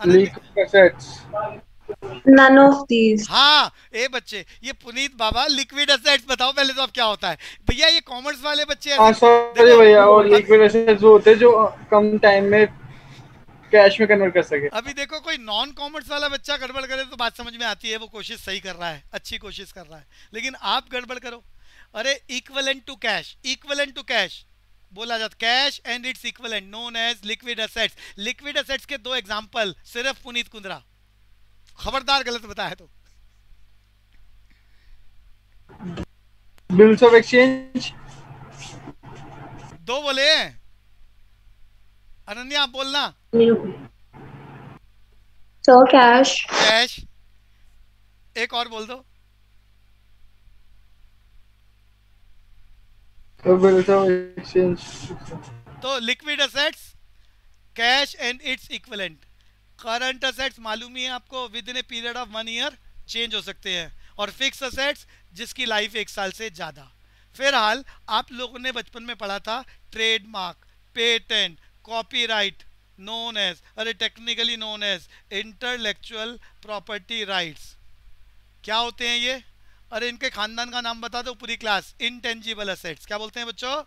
legal assets. None of these. हाँ ए बच्चे, ये पुनीत बाबा लिक्विड एसेट्स बताओ पहले तो अब क्या होता है भैया? ये कॉमर्स वाले बच्चे हाँ सॉरी भैया, और लिक्विड एसेट्स वो होते हैं जो कम टाइम में कैश में कन्वर्ट कर सके। अभी देखो कोई नॉन कॉमर्स वाला बच्चा गड़बड़ करे तो बात समझ में आती है, वो कोशिश सही कर रहा है, अच्छी कोशिश कर रहा है, लेकिन आप गड़बड़ करो। अरे equivalent to cash, equivalent to cash बोला जाता, cash and its equivalent known as liquid assets. Liquid assets के दो एग्जांपल सिर्फ पुनीत कुंद्रा, खबरदार गलत बताया तो। बिल्स ऑफ एक्सचेंज दो बोले हैं अनन्या, आप बोलना। So cash. कैश, एक और बोल दो। Bills of exchange. तो liquid assets, cash and its equivalent. Current assets मालूम ही है आपको, within a period of 1 year change हो सकते हैं, और फिक्स एसेट्स जिसकी लाइफ 1 साल से ज्यादा। फिलहाल आप लोगों ने बचपन में पढ़ा था trademark, patent, copyright known as, अरे technically known as intellectual property rights. क्या होते हैं ये? अरे इनके खानदान का नाम बता दो पूरी क्लास। इनटेंजिबल एसेट्स क्या बोलते हैं बच्चों?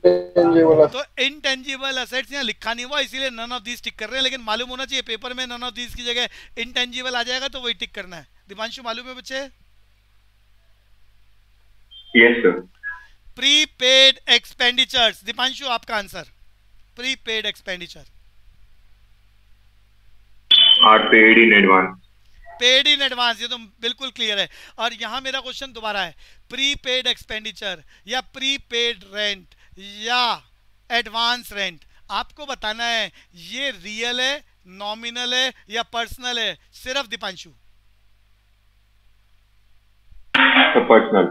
तो इनटेंजिबल एसेट्स यहाँ लिखा नहीं हुआ इसीलिए नन ऑफ दीज टिक कर रहे हैं, लेकिन मालूम होना चाहिए पेपर में नन ऑफ दीज की जगह इनटेंजिबल आ जाएगा तो वही टिक करना है। दीपांशु मालूम है बच्चे? Yes sir. Prepaid expenditures, Deepanshu आपका answer. Prepaid expenditure are paid in advance. Paid in advance, ये तो बिल्कुल क्लियर है। और यहां मेरा क्वेश्चन दोबारा है, प्रीपेड एक्सपेंडिचर या प्रीपेड रेंट या एडवांस रेंट, आपको बताना है ये रियल है, नॉमिनल है या पर्सनल है। सिर्फ दीपांशु। पर्सनल।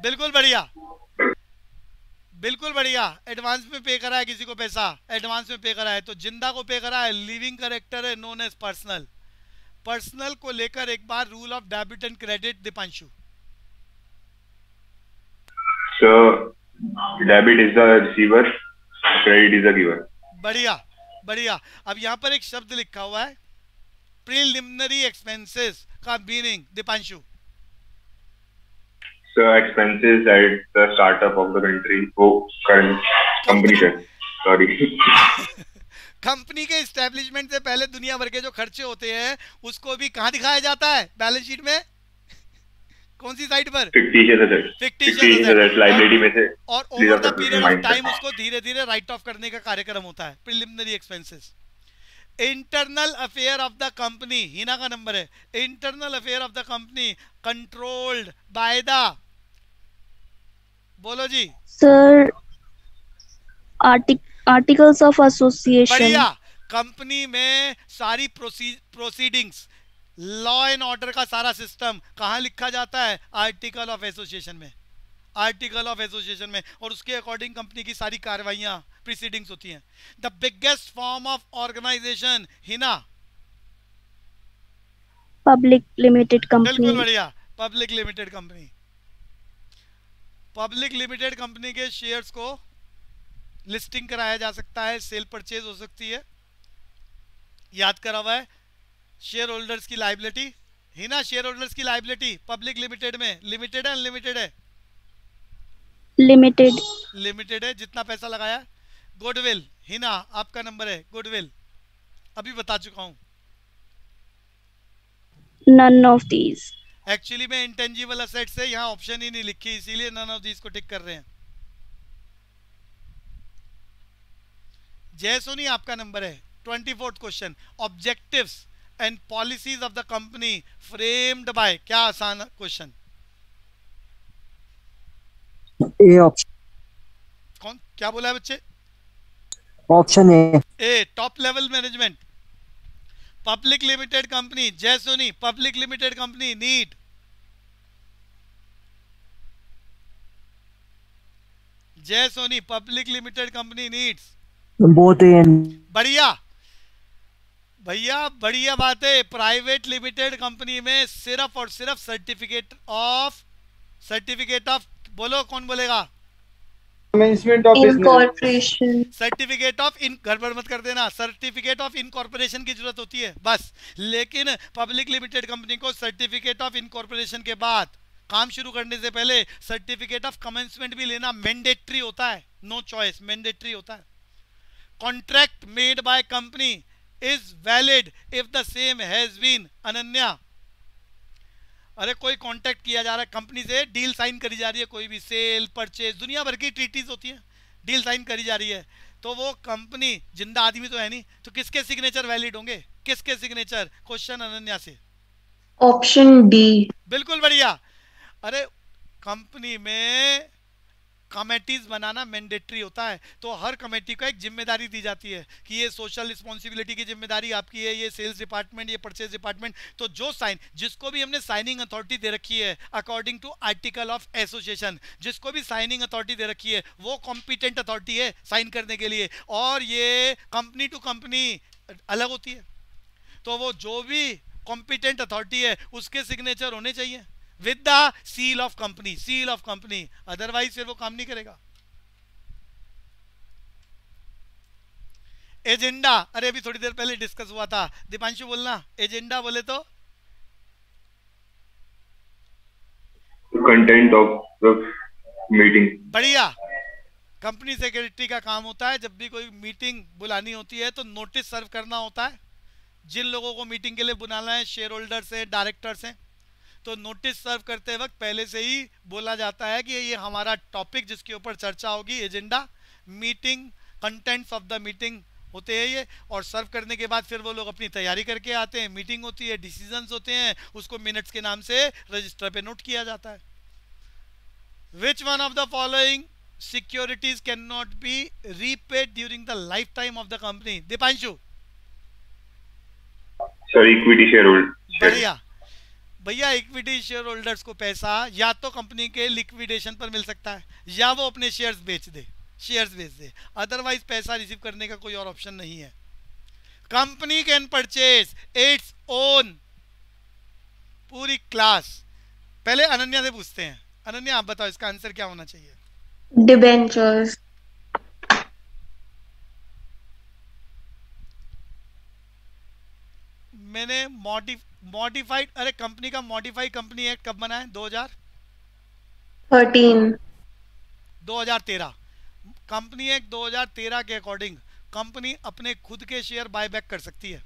बिल्कुल बढ़िया, बिल्कुल बढ़िया। एडवांस में पे करा है किसी को पैसा, एडवांस में पे करा है, तो जिंदा को पे करा है, लिविंग करेक्टर है, नोन एज पर्सनल। पर्सनल को लेकर एक बार rule of debit and credit Deepanshu. Sir debit is the receiver, credit is the giver. बढ़िया बढ़िया। अब यहाँ पर एक शब्द लिखा हुआ है प्रीलिमिनरी एक्सपेंसेस का meaning Deepanshu. Sir expenses at the startup of the country, वो कंपनी से, सॉरी कंपनी के एस्टेब्लिशमेंट से पहले दुनिया भर के जो खर्चे होते हैं उसको भी कहाँ दिखाया जाता है बैलेंस शीट में? कौन सी साइड पर? फिक्टिशियस लायबिलिटी में से। और over the period of time उसको धीरे धीरे राइट ऑफ करने का कार्यक्रम होता है preliminary expenses. Internal affair of the company, Hina का नंबर है। Internal affair of the company controlled by the, बोलो जी सर, आर्टिकल्स ऑफ एसोसिएशन। बढ़िया। कंपनी में सारी प्रोसीडिंग्स, लॉ एंड ऑर्डर का सारा सिस्टम कहाँ लिखा जाता है? आर्टिकल ऑफ एसोसिएशन में। आर्टिकल ऑफ एसोसिएशन में, और उसके अकॉर्डिंग कंपनी की सारी कार्रवाइयां प्रीसीडिंग्स होती हैं। The biggest form of organisation, Hina? Public limited company. बिल्कुल बढ़िया, public limited company. Public limited company के शेयर्स को लिस्टिंग कराया जा सकता है, सेल परचेज हो सकती है। याद करा हुआ है। शेयर होल्डर्स की लायबिलिटी, हिना शेयर होल्डर्स की लायबिलिटी पब्लिक लिमिटेड में लिमिटेड है अनलिमिटेड है? लिमिटेड। लिमिटेड है। जितना पैसा लगाया। गुडविल, हिना आपका नंबर है। गुडविल अभी बता चुका हूं। None of these. एक्चुअली में इंटेंजिबल असेट्स है, यहाँ ऑप्शन ही नहीं लिखी इसीलिए नन ऑफ दीज को टिक कर रहे हैं। जय सोनी आपका नंबर है। 24th question, objectives and policies of the company framed bye, क्या आसान क्वेश्चन? A option. कौन क्या बोला है बच्चे? Option A top level management. Public limited company, Jay Soni, public limited company need, Jay Soni, public limited company needs both. बढ़िया भैया, बढ़िया बात है। प्राइवेट लिमिटेड कंपनी में सिर्फ और सिर्फ सर्टिफिकेट ऑफ, बोलो कौन बोलेगा? इनकॉर्पोरेशन। सर्टिफिकेट ऑफ इन, गड़बड़ मत कर देना, सर्टिफिकेट ऑफ इनकॉर्पोरेशन की जरूरत होती है बस। लेकिन पब्लिक लिमिटेड कंपनी को सर्टिफिकेट ऑफ इनकॉर्पोरेशन के बाद, काम शुरू करने से पहले सर्टिफिकेट ऑफ कमेंसमेंट भी लेना मैंडेटरी होता है, नो चॉइस, मैंडेटरी होता है। Contract made by company is valid if the same has been, Ananya. अरे कोई कॉन्ट्रैक्ट किया जा रहा है कंपनी से, डील साइन करी जा रही है, कोई भी सेल परचेज, दुनिया भर की ट्रीटीज होती है, डील साइन करी जा रही है, तो वो कंपनी, जिंदा आदमी तो है नहीं, तो किसके सिग्नेचर वैलिड होंगे? किसके सिग्नेचर? क्वेश्चन अनन्या से। Option D. बिल्कुल बढ़िया। अरे कंपनी में कमेटीज बनाना मैंडेटरी होता है, तो हर कमेटी को एक जिम्मेदारी दी जाती है कि ये सोशल रिस्पॉन्सिबिलिटी की जिम्मेदारी आपकी है, ये सेल्स डिपार्टमेंट, ये परचेज डिपार्टमेंट। तो जो साइन, जिसको भी हमने साइनिंग अथॉरिटी दे रखी है according to article of association, जिसको भी साइनिंग अथॉरिटी दे रखी है वो कॉम्पिटेंट अथॉरिटी है साइन करने के लिए, और ये कंपनी टू कंपनी अलग होती है। तो वो जो भी कॉम्पिटेंट अथॉरिटी है उसके सिग्नेचर होने चाहिए with the seal of company, seal of company, otherwise फिर वो काम नहीं करेगा। एजेंडा, अरे अभी थोड़ी देर पहले डिस्कस हुआ था, दीपांशु बोलना, एजेंडा बोले तो कंटेंट ऑफ द मीटिंग। बढ़िया। कंपनी सेक्रेटरी का काम होता है जब भी कोई मीटिंग बुलानी होती है तो नोटिस सर्व करना होता है। जिन लोगों को मीटिंग के लिए बुलाना है, शेयर होल्डर्स हैं, डायरेक्टर्स हैं, तो नोटिस सर्व करते वक्त पहले से ही बोला जाता है कि ये हमारा टॉपिक जिसके ऊपर चर्चा होगी, agenda, meeting, contents of the meeting होते हैं ये। और सर्व करने के बाद फिर वो लोग अपनी तैयारी करके आते हैं, मीटिंग होती है, डिसीजंस होते हैं, उसको मिनट्स के नाम से रजिस्टर पे नोट किया जाता है। Which one of the following securities can not be repaid during the life time of the company? Deepanshu. Sir equity share holder. बढ़िया भैया, इक्विटी शेयर होल्डर्स को पैसा या तो कंपनी के लिक्विडेशन पर मिल सकता है या वो अपने शेयर्स बेच दे, अदरवाइज पैसा रिसीव करने का कोई और ऑप्शन नहीं है। Company can purchase its own. पूरी क्लास। पहले अनन्या से पूछते हैं। अनन्या, आप बताओ इसका आंसर क्या होना चाहिए? डिबेंचर्स। मैंने मॉडिफाइड, अरे कंपनी का मॉडिफाइड कंपनी एक्ट कब बना है? 2013। कंपनी एक्ट 2013 के अकॉर्डिंग कंपनी अपने खुद के शेयर बाय बैक कर सकती है।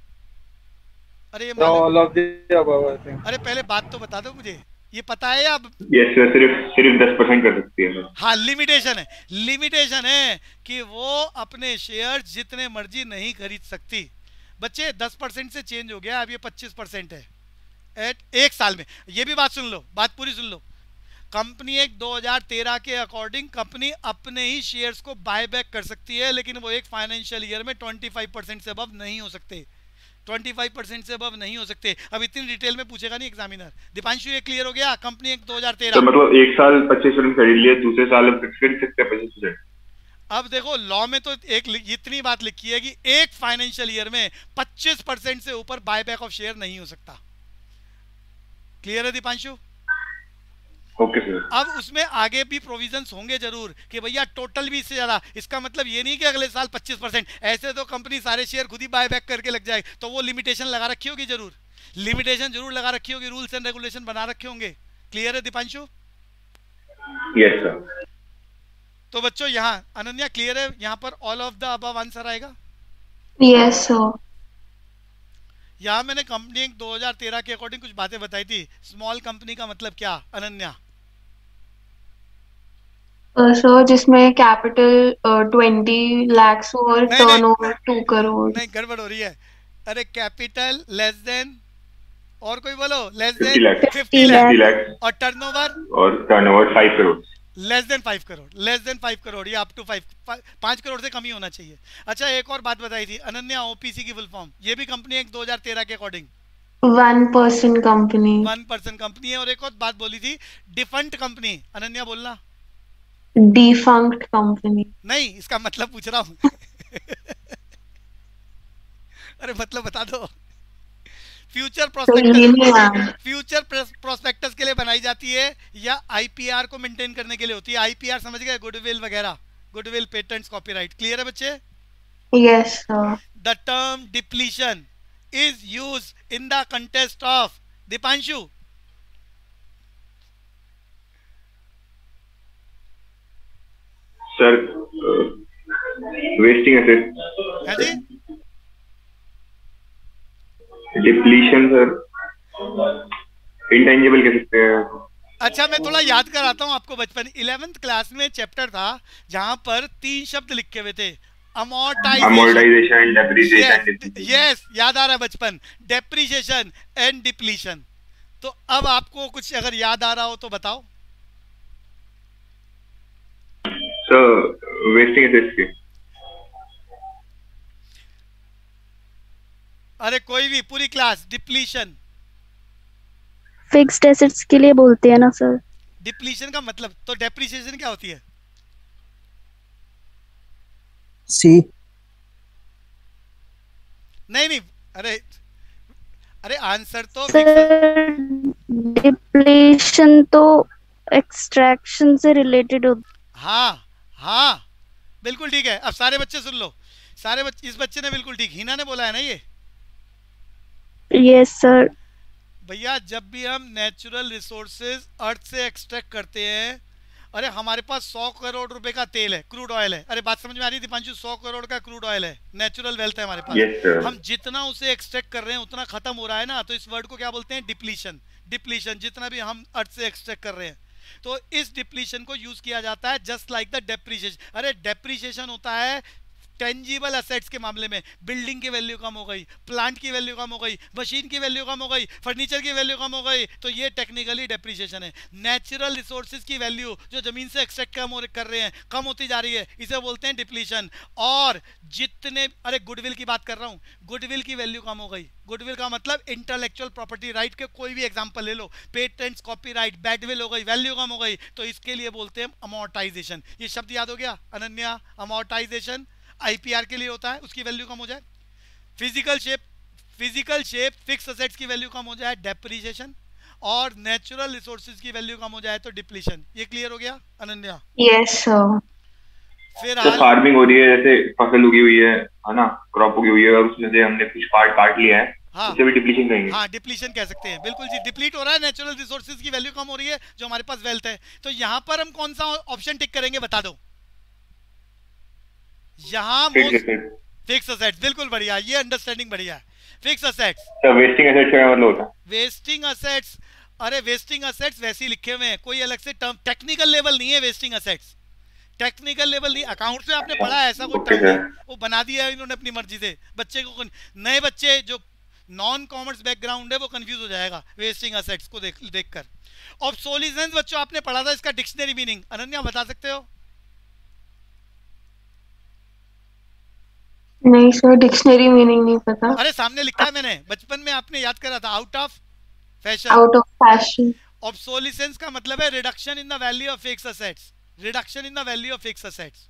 अरे ये अरे पहले बात तो बता दो मुझे, ये पता है अब? यस सर, सिर्फ 10% कर सकती है। हाँ, लिमिटेशन है कि वो अपने शेयर जितने मर्जी नहीं खरीद सकती। बच्चे 10% से चेंज हो गया, अब ये 25% है एक साल में। ये भी बात सुन लो, बात पूरी सुन लो। कंपनी एक्ट 2013 के अकॉर्डिंग कंपनी अपने ही शेयर्स को बाय बैक कर सकती है, लेकिन वो एक फाइनेंशियल ईयर में 25% से अबव नहीं हो सकते। 25% से अबव नहीं हो सकते। अब इतनी डिटेल में पूछेगा नहीं एग्जामिनर। दीपांशु, ये क्लियर हो गया? Company act 2013। तो मतलब एक साल 25% खरीद लिया, दूसरे साल फिक्स खरीद सकते हैं 25%। अब देखो, लॉ में तो एक इतनी बात लिखी है कि एक फाइनेंशियल ईयर में 25% से ऊपर बायबैक ऑफ शेयर नहीं हो सकता। क्लियर है दीपांशु? Okay sir. अब उसमें आगे भी प्रोविजंस होंगे जरूर कि भैया टोटल भी इससे ज्यादा। इसका मतलब ये नहीं कि अगले साल 25%, ऐसे तो कंपनी सारे शेयर खुद ही बायबैक करके लग जाए, तो वो लिमिटेशन लगा रखी होगी, लिमिटेशन जरूर लगा रखी होगी, रूल्स एंड रेगुलेशन बना रखे होंगे। क्लियर है दीपांशु? Yes sir. तो बच्चों यहाँ अनन्या क्लियर है? यहाँ पर all of the above answer आएगा। Yes sir. यहाँ मैंने कंपनी 2013 के अकॉर्डिंग कुछ बातें बताई थी। स्मॉल कंपनी का मतलब क्या अनन्या? सर जिसमें कैपिटल 20 लाख और टर्नओवर 2 करोड़। नहीं, गड़बड़ हो रही है। अरे कैपिटल लेस देन, और कोई बोलो, लेस देन 50 लाख और turnover 5 crore. Less than 5 crore या अप टू 5 करोड़ से कम ही होना चाहिए। अच्छा, एक और बात बताई थी अनन्या, ओपीसी की फुल फॉर्म। ये भी कंपनी एक्ट 2013 के अकॉर्डिंग 1% कंपनी। 1% कंपनी है। और एक और बात बोली थी, डिफंक्ट कंपनी। अनन्या बोलना। Defunct company. नहीं, इसका मतलब पूछ रहा हूँ। अरे मतलब बता दो। फ्यूचर प्रोस्पेक्टस के लिए बनाई जाती है या आईपीआर को मेंटेन करने के लिए होती है? आईपीआर समझ गए, गुडविल वगैरह, गुडविल, पेटेंट्स, कॉपीराइट। क्लियर है बच्चे? Yes sir. The term depletion is used in the contest of, Deepanshu? Sir wasting asset. है जी? डिप्लीशन सर इंटेंजिबल कह सकते हैं। अच्छा, मैं थोड़ा याद कराता हूँ आपको। बचपन 11th क्लास में चैप्टर था जहां पर 3 शब्द लिखे हुए थे, अमोर्टाइजेशन, डेप्रिसिएशन। यस, याद आ रहा है बचपन। Depreciation and depletion. तो अब आपको कुछ अगर याद आ रहा हो तो बताओ। सर वेस्टिंग एसेट्स के। अरे कोई भी, पूरी क्लास। डिप्लीशन फिक्स्ड एसेट्स के लिए बोलते हैं ना सर। डिप्लीशन का मतलब तो डेप्रिसिएशन क्या होती है? सी। नहीं, अरे आंसर तो सर डिप्लीशन तो एक्सट्रैक्शन से रिलेटेड होता। हाँ बिल्कुल ठीक है। अब सारे बच्चे सुन लो, सारे बच्चे, इस बच्चे ने बिल्कुल ठीक, हिना ने बोला है ना ये? Yes sir. भैया जब भी हम नेचुरल रिसोर्सेज अर्थ से एक्सट्रैक्ट करते हैं, अरे हमारे पास 100 करोड़ रुपए का तेल है, क्रूड ऑयल है, अरे बात समझ में आ रही है दीपांशु? 100 करोड़ का क्रूड ऑयल है, नेचुरल वेल्थ है हमारे पास। yes, हम जितना उसे एक्सट्रैक्ट कर रहे हैं उतना खत्म हो रहा है ना, तो इस वर्ड को क्या बोलते हैं? डिप्लीशन। डिप्लीशन, जितना भी हम अर्थ से एक्सट्रैक्ट कर रहे हैं, तो इस डिप्लीशन को यूज किया जाता है जस्ट लाइक द डेप्रीशिएशन। अरे डेप्रीशिएशन होता है टेंजिबल असेट्स के मामले में, बिल्डिंग की वैल्यू कम हो गई, प्लांट की वैल्यू कम हो गई, मशीन की वैल्यू कम हो गई, फर्नीचर की वैल्यू कम हो गई, तो ये टेक्निकली डेप्रिसिएशन है। नेचुरल रिसोर्सेज की वैल्यू जो जमीन से एक्सट्रैक्ट कर रहे हैं, कम होती जा रही है, इसे बोलते हैं डिप्लीशन। और जितने, अरे गुडविल की बात कर रहा हूँ, गुडविल की वैल्यू कम हो गई। गुडविल का मतलब इंटेलेक्चुअल प्रॉपर्टी राइट के कोई भी एग्जांपल ले लो, पेटेंट्स, कॉपीराइट, बैडविल हो गई, वैल्यू कम हो गई, तो इसके लिए बोलते हैं अमोर्टाइजेशन। ये शब्द याद हो गया अनन्या? अमोर्टाइजेशन आईपीआर के लिए होता है, उसकी वैल्यू कम हो जाए। फिजिकल शेप फिक्स असेट्स की वैल्यू कम हो जाए, डेप्रिसिएशन। और नेचुरल रिसोर्सेज की वैल्यू कम हो जाए तो डिप्लीशन। ये क्लियर हो गया अनन्या? Yes sir. फिर फार्मिंग हो रही है, जैसे फसल उगी हुई है ना, क्रॉप उगी हुई है, और उसमें से हमने कुछ पार्ट काट लिया है, हाँ, उसे भी डिप्लीशन कहेंगे। हाँ, डिप्लीशन कह सकते हैं, बिल्कुल जी। डिप्लीट हो रहा है, नेचुरल रिसोर्सेज की वैल्यू कम हो रही है, जो हमारे पास वेल्थ है। तो यहाँ पर हम कौन सा ऑप्शन टिक करेंगे, बता दो? यहाँ फिक्स असेट्स, बिल्कुल बढ़िया, ये अंडरस्टैंडिंग बढ़िया है। Fix assets. वेस्टिंग असेट्स का मतलब होता है? वेस्टिंग असेट्स, अरे वेस्टिंग असेट्स वैसे ही लिखे हुए हैं, कोई अलग से टर्म, टेक्निकल लेवल नहीं है वेस्टिंग असेट्स, टेक्निकल लेवल नहीं। अकाउंट्स में आपने पढ़ा है, ऐसा कोई टर्म नहीं, वो बना दिया है इन्होंने अपनी मर्जी से। बच्चे को, नए बच्चे जो नॉन कॉमर्स बैकग्राउंड है वो कंफ्यूज हो जाएगा वेस्टिंग असेट्स को देखकर। ऑब्सोलिसेंस बच्चों आपने पढ़ा था, इसका डिक्शनरी मीनिंग अनन्या बता सकते हो? नहीं सर, डिक्शनरी मीनिंग नहीं पता। अरे सामने लिखा है मैंने, बचपन में आपने याद करा था, out of fashion. Out of fashion. Obsolescence का मतलब है reduction in the value of fix assets, reduction in the value of fix assets.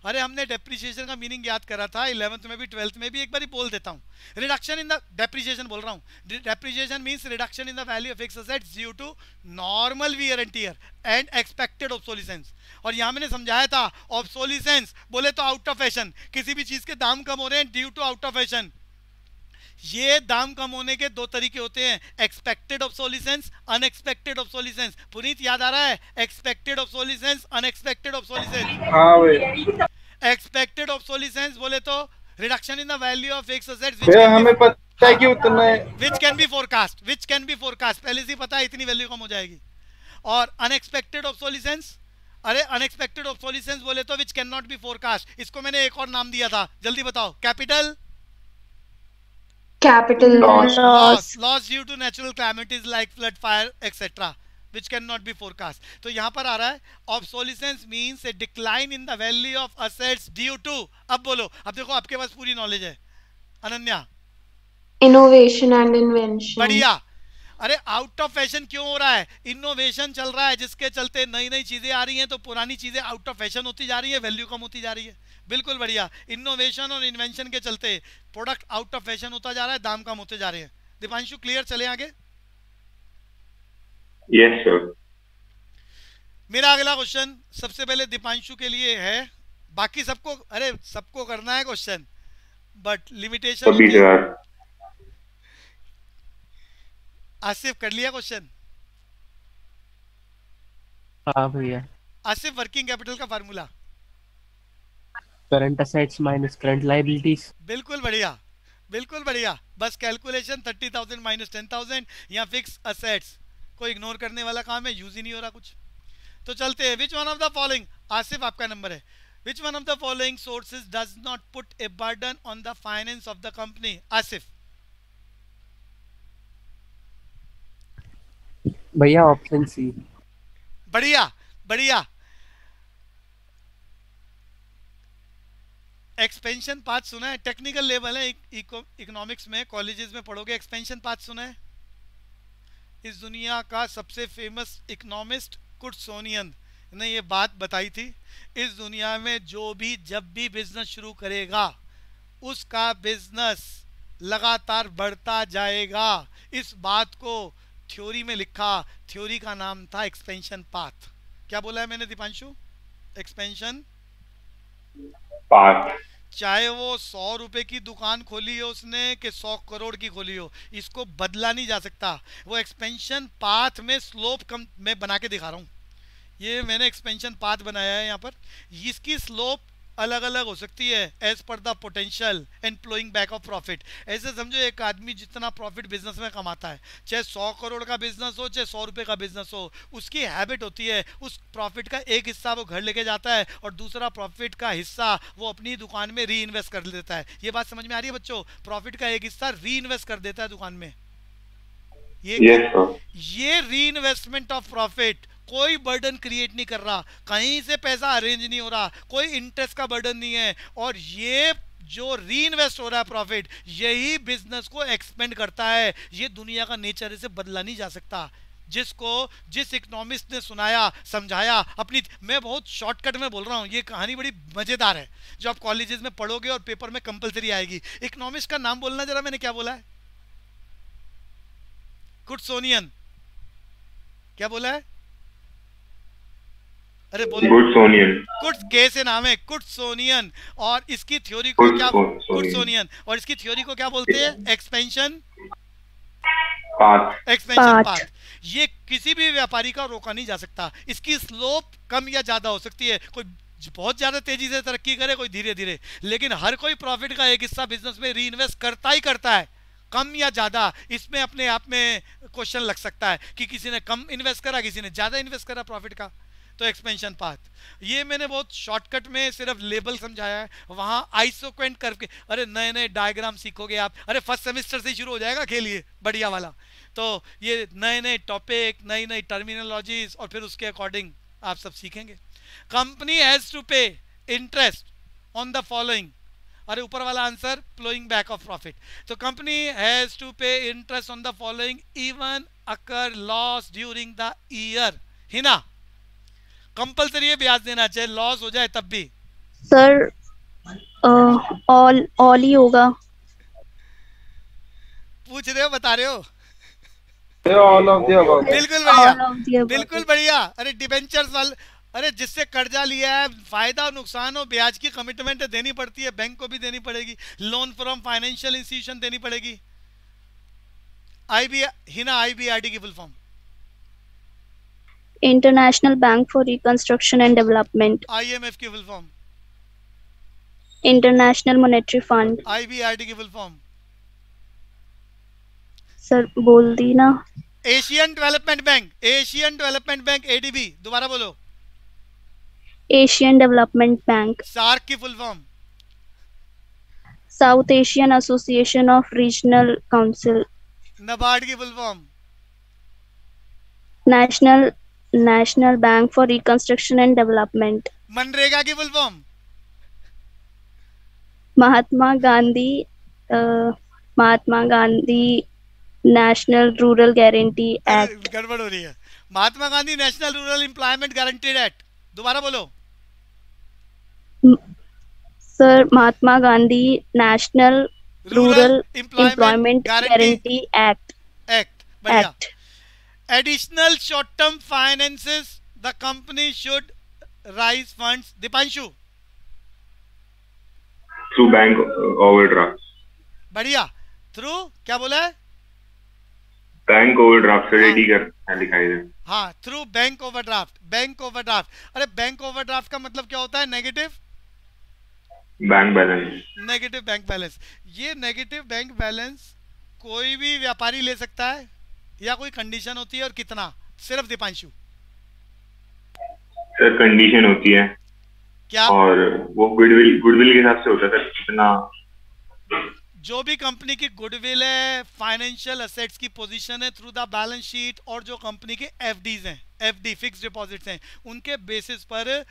अरे हमने डेप्रिसिएशन का मीनिंग याद करा था 11th में भी 12th में भी, एक बार ही बोल देता हूँ। रिडक्शन इन द, डेप्रिसिएशन बोल रहा हूँ, depreciation means reduction in the value of fix assets due to normal wear and tear and expected obsolescence. और यहाँ मैंने समझाया था, ऑब्सोलिसेंस बोले तो आउट ऑफ फैशन, किसी भी चीज के दाम कम हो रहे हैं due to out of fashion. ये दाम कम होने के दो तरीके होते हैं, expected obsolescence, unexpected obsolescence. Puneet याद आ रहा है? Expected obsolescence, unexpected obsolescence. हाँ भैया। एक्सपेक्टेड ऑब्सोलिसेंस बोले तो reduction in the value of fixed assets भैया हमें पता है कि उतना है, which can be forecast, which can be forecast, पहले से ही पता है इतनी वैल्यू कम हो जाएगी। और अनएक्सपेक्टेड ऑब्सोलिसेंस, अरे अनएक्सपेक्टेड ऑब्सोलिसेंस बोले तो which can not be forecast. इसको मैंने एक और नाम दिया था, जल्दी बताओ। Capital loss due to natural calamities like flood, fire etcetera, which cannot be forecast। तो यहाँ पर आ रहा है obsolescence means a decline in the value of assets due to, अब बोलो, अब देखो आपके पास पूरी नॉलेज है अनन्या। Innovation and invention. बढ़िया। अरे आउट ऑफ फैशन क्यों हो रहा है? इनोवेशन चल रहा है, जिसके चलते नई नई चीजें आ रही हैं, तो पुरानी चीजें आउट ऑफ फैशन होती जा रही है, वैल्यू कम होती जा रही है। बिल्कुल बढ़िया। इनोवेशन और इन्वेंशन के चलते प्रोडक्ट आउट ऑफ फैशन होता जा रहा है, दाम कम होते जा रहे हैं। दीपांशु क्लियर? चले आगे। Yes sir. मेरा अगला क्वेश्चन सबसे पहले दीपांशु के लिए है, बाकी सबको, अरे सबको करना है क्वेश्चन, बट लिमिटेशन। आसिफ कर लिया क्वेश्चन? हाँ भैया। आसिफ, वर्किंग कैपिटल का formula? Current assets minus current liabilities. बिल्कुल बढ़िया, बिल्कुल बढ़िया। बस कैलकुलेशन 30,000 माइनस 10,000 या फिक्स असेट्स, कोई इग्नोर करने वाला काम है, यूज ही नहीं हो रहा कुछ। तो चलते हैं। Which one of the following, Asif आपका नंबर है, which one of the following sources does not put a burden on the finance of the company? Asif. भैया ऑप्शन सी। बढ़िया बढ़िया। एक्सपेंशन पाथ सुना है? टेक्निकल लेवल है, इकोनॉमिक्स में, कॉलेजेस में पढ़ोगे। एक्सपेंशन पाथ सुना है? इस दुनिया का सबसे फेमस इकोनॉमिस्ट कुर्टसोनियन ने ये बात बताई थी, इस दुनिया में जो भी जब भी बिजनेस शुरू करेगा उसका बिजनेस लगातार बढ़ता जाएगा। इस बात को थ्योरी में लिखा, थ्योरी का नाम था एक्सपेंशन पाथ। क्या बोला है मैंने दीपांशु? Expansion path. चाहे वो 100 रुपए की दुकान खोली हो उसने कि 100 करोड़ की खोली हो, इसको बदला नहीं जा सकता। वो एक्सपेंशन पाथ में स्लोप कम मैं बना के दिखा रहा हूँ, ये मैंने एक्सपेंशन पाथ बनाया है यहाँ पर। इसकी स्लोप अलग अलग हो सकती है as per the potential and ploughing back of profit. ऐसे समझो एक आदमी जितना प्रॉफिट बिजनेस में कमाता है, चाहे 100 करोड़ का बिजनेस हो चाहे 100 रुपए का बिजनेस हो, उसकी हैबिट होती है उस प्रॉफिट का एक हिस्सा वो घर लेके जाता है और दूसरा प्रॉफिट का हिस्सा वो अपनी दुकान में री इन्वेस्ट कर देता है। ये बात समझ में आ रही है बच्चों? प्रॉफिट का एक हिस्सा री इन्वेस्ट कर देता है दुकान में। ये री इन्वेस्टमेंट ऑफ प्रॉफिट कोई बर्डन क्रिएट नहीं कर रहा, कहीं से पैसा अरेंज नहीं हो रहा, कोई इंटरेस्ट का बर्डन नहीं है, और ये जो री इन्वेस्ट हो रहा है प्रॉफिट, यही बिजनेस को एक्सपेंड करता है। ये दुनिया का नेचर है, इसे बदला नहीं जा सकता। जिस इकोनॉमिस्ट ने सुनाया समझाया अपनी, मैं बहुत शॉर्टकट में बोल रहा हूँ, ये कहानी बड़ी मजेदार है जो आप कॉलेजेस में पढ़ोगे और पेपर में कंपलसरी आएगी। इकोनॉमिस्ट का नाम बोलना जरा, मैंने क्या बोला है? गुडसोनियन। क्या बोला है? अरे बोलो। गुडसोनियन। गुड के से नाम है, गुडसोनियन। और इसकी थ्योरी को क्या, गुडसोनियन, और इसकी थ्योरी को क्या बोलते हैं? Expansion path. Expansion path. ये किसी भी व्यापारी का रोका नहीं जा सकता। इसकी स्लोप कम या ज्यादा हो सकती है, कोई बहुत ज्यादा तेजी से तरक्की करे, कोई धीरे धीरे, लेकिन हर कोई प्रॉफिट का एक हिस्सा बिजनेस में री इन्वेस्ट करता ही करता है, कम या ज्यादा। इसमें अपने आप में क्वेश्चन लग सकता है कि किसी ने कम इन्वेस्ट करा, किसी ने ज्यादा इन्वेस्ट करा प्रॉफिट का। तो एक्सपेंशन पाथ, ये मैंने बहुत शॉर्टकट में सिर्फ लेबल समझाया है। वहां आइसोक्वेंट करके, अरे नए नए डायग्राम सीखोगे आप, अरे फर्स्ट सेमेस्टर से शुरू हो जाएगा खेल ये बढ़िया वाला। तो ये नए नए टॉपिक, नई नई टर्मिनोलॉजीज, और फिर उसके अकॉर्डिंग आप सब सीखेंगे। Company has to pay interest on the following, अरे ऊपर वाला answer ploughing back of profit. तो company has to pay interest on the following even occur loss during the year. Hina, compulsory है ब्याज देना, चाहे लॉस हो जाए तब भी। सर ऑल ही होगा। पूछ रहे हो, बता रहे हो? All of the above. बिल्कुल बढ़िया, बिल्कुल बढ़िया। अरे डिबेंचर्स वाले, अरे जिससे कर्जा लिया है, फायदा और नुकसान हो, ब्याज की कमिटमेंट देनी पड़ती है, बैंक को भी देनी पड़ेगी, लोन फ्रॉम फाइनेंशियल इंस्टीट्यूशन देनी पड़ेगी। हिना, IBRD की full form? International bank for reconstruction and development. IMF की full form? International monetary fund. IBRD की फुल फॉर्म? सर बोल दी ना। Asian development bank. Asian development bank, ADB। दोबारा बोलो। Asian development bank. सार्क की full form? South Asian association of regional council. NABARD की full form? National bank for reconstruction and development. MNREGA की full form? महात्मा Gandhi national rural guarantee act. गड़बड़ हो रही है। Mahatma Gandhi national rural employment guaranteed act. दोबारा बोलो। Sir Mahatma Gandhi national rural employment guarantee act. बढ़िया। Additional short-term finances, the company should raise funds. Deepanshu? Through bank overdraft. बढ़िया। Through क्या बोला है? बैंक ओवरड्राफ्ट से रेडी कर दिखाई दे। हाँ, through bank overdraft. Bank overdraft, अरे बैंक ओवरड्राफ्ट का मतलब क्या होता है? Negative bank balance. Negative bank balance. ये नेगेटिव बैंक बैलेंस कोई भी व्यापारी ले सकता है या कोई कंडीशन होती है, और कितना? सिर्फ दीपांशु? सर कंडीशन होती है क्या? और वो गुडविल के हिसाब से होता है कितना। जो भी कंपनी की गुडविल है, फाइनेंशियल एसेट्स की पोजीशन है थ्रू द बैलेंस शीट, और जो कंपनी के FDs हैं, FD फिक्स डिपॉजिट्स हैं, उनके बेसिस पर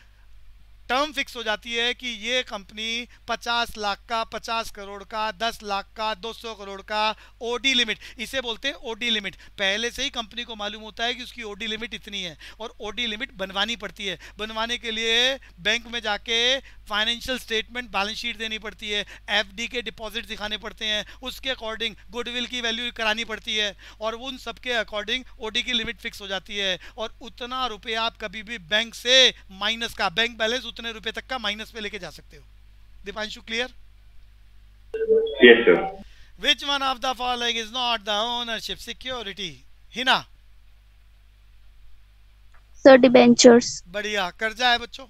टर्म फिक्स हो जाती है कि ये कंपनी 50 लाख का, 50 करोड़ का, 10 लाख का, 200 करोड़ का OD लिमिट, इसे बोलते हैं OD लिमिट। पहले से ही कंपनी को मालूम होता है कि उसकी OD लिमिट इतनी है, और OD लिमिट बनवानी पड़ती है। बनवाने के लिए बैंक में जाके फाइनेंशियल स्टेटमेंट, बैलेंस शीट देनी पड़ती है, FD के डिपॉजिट दिखाने पड़ते हैं, उसके अकॉर्डिंग गुडविल की वैल्यू करानी पड़ती है, और उन सब के अकॉर्डिंग OD की लिमिट फिक्स हो जाती है। और उतना रुपया आप कभी भी बैंक से माइनस का, बैंक बैलेंस उतने रुपए तक का माइनस पे लेके जा सकते हो। Deepanshu clear? Yes, sir. Which one of the following is not the ownership security? Hina? Sir, debentures. बढ़िया, कर्जा है बच्चों.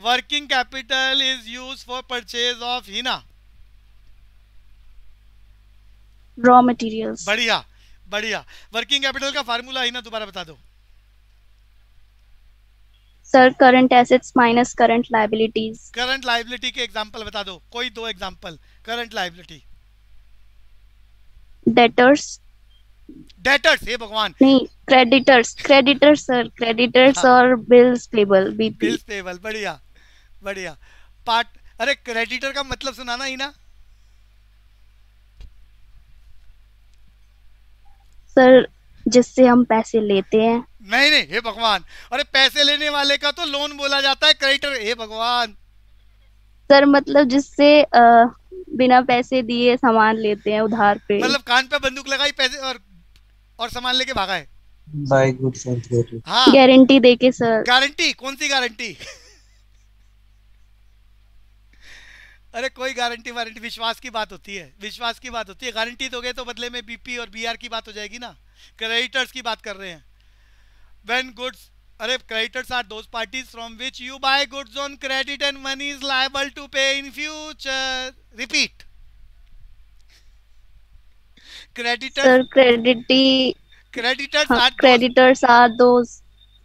Working capital is used for purchase of Hina. Raw materials. बढ़िया बढ़िया. वर्किंग कैपिटल का फार्मूला हिना दोबारा बता दो. Sir, current assets minus current liabilities. Current liability के एग्जांपल बता दो, कोई 2 एग्जांपल. Current liability. Debtors. डेटर्स, हे भगवान. नहीं, creditors. Creditors, sir. Creditors हाँ. और bills payable. BP. Bills payable. बढ़िया बढ़िया. पार्ट, अरे क्रेडिटर का मतलब सुनाना ही ना. Sir, जिससे हम पैसे लेते हैं. नहीं नहीं, हे भगवान. अरे पैसे लेने वाले का तो लोन बोला जाता है, क्रेडिटर. हे भगवान. सर मतलब जिससे बिना पैसे दिए सामान लेते हैं उधार पे. मतलब कान पे बंदूक लगाई, पैसे और सामान लेके भागा है. Buy goods and credit. हाँ, गारंटी देके सर. गारंटी. कौन सी गारंटी? अरे कोई गारंटी वारंटी, विश्वास की बात होती है. विश्वास की बात होती है. गारंटी दोगे तो बदले में बीपी और बीआर की बात हो जाएगी ना. क्रेडिटर्स की बात कर रहे हैं. व्हेन गुड्स, अरे creditors are those parties from which you buy goods on credit and money is liable to pay in future. Repeat. Sir, creditors are those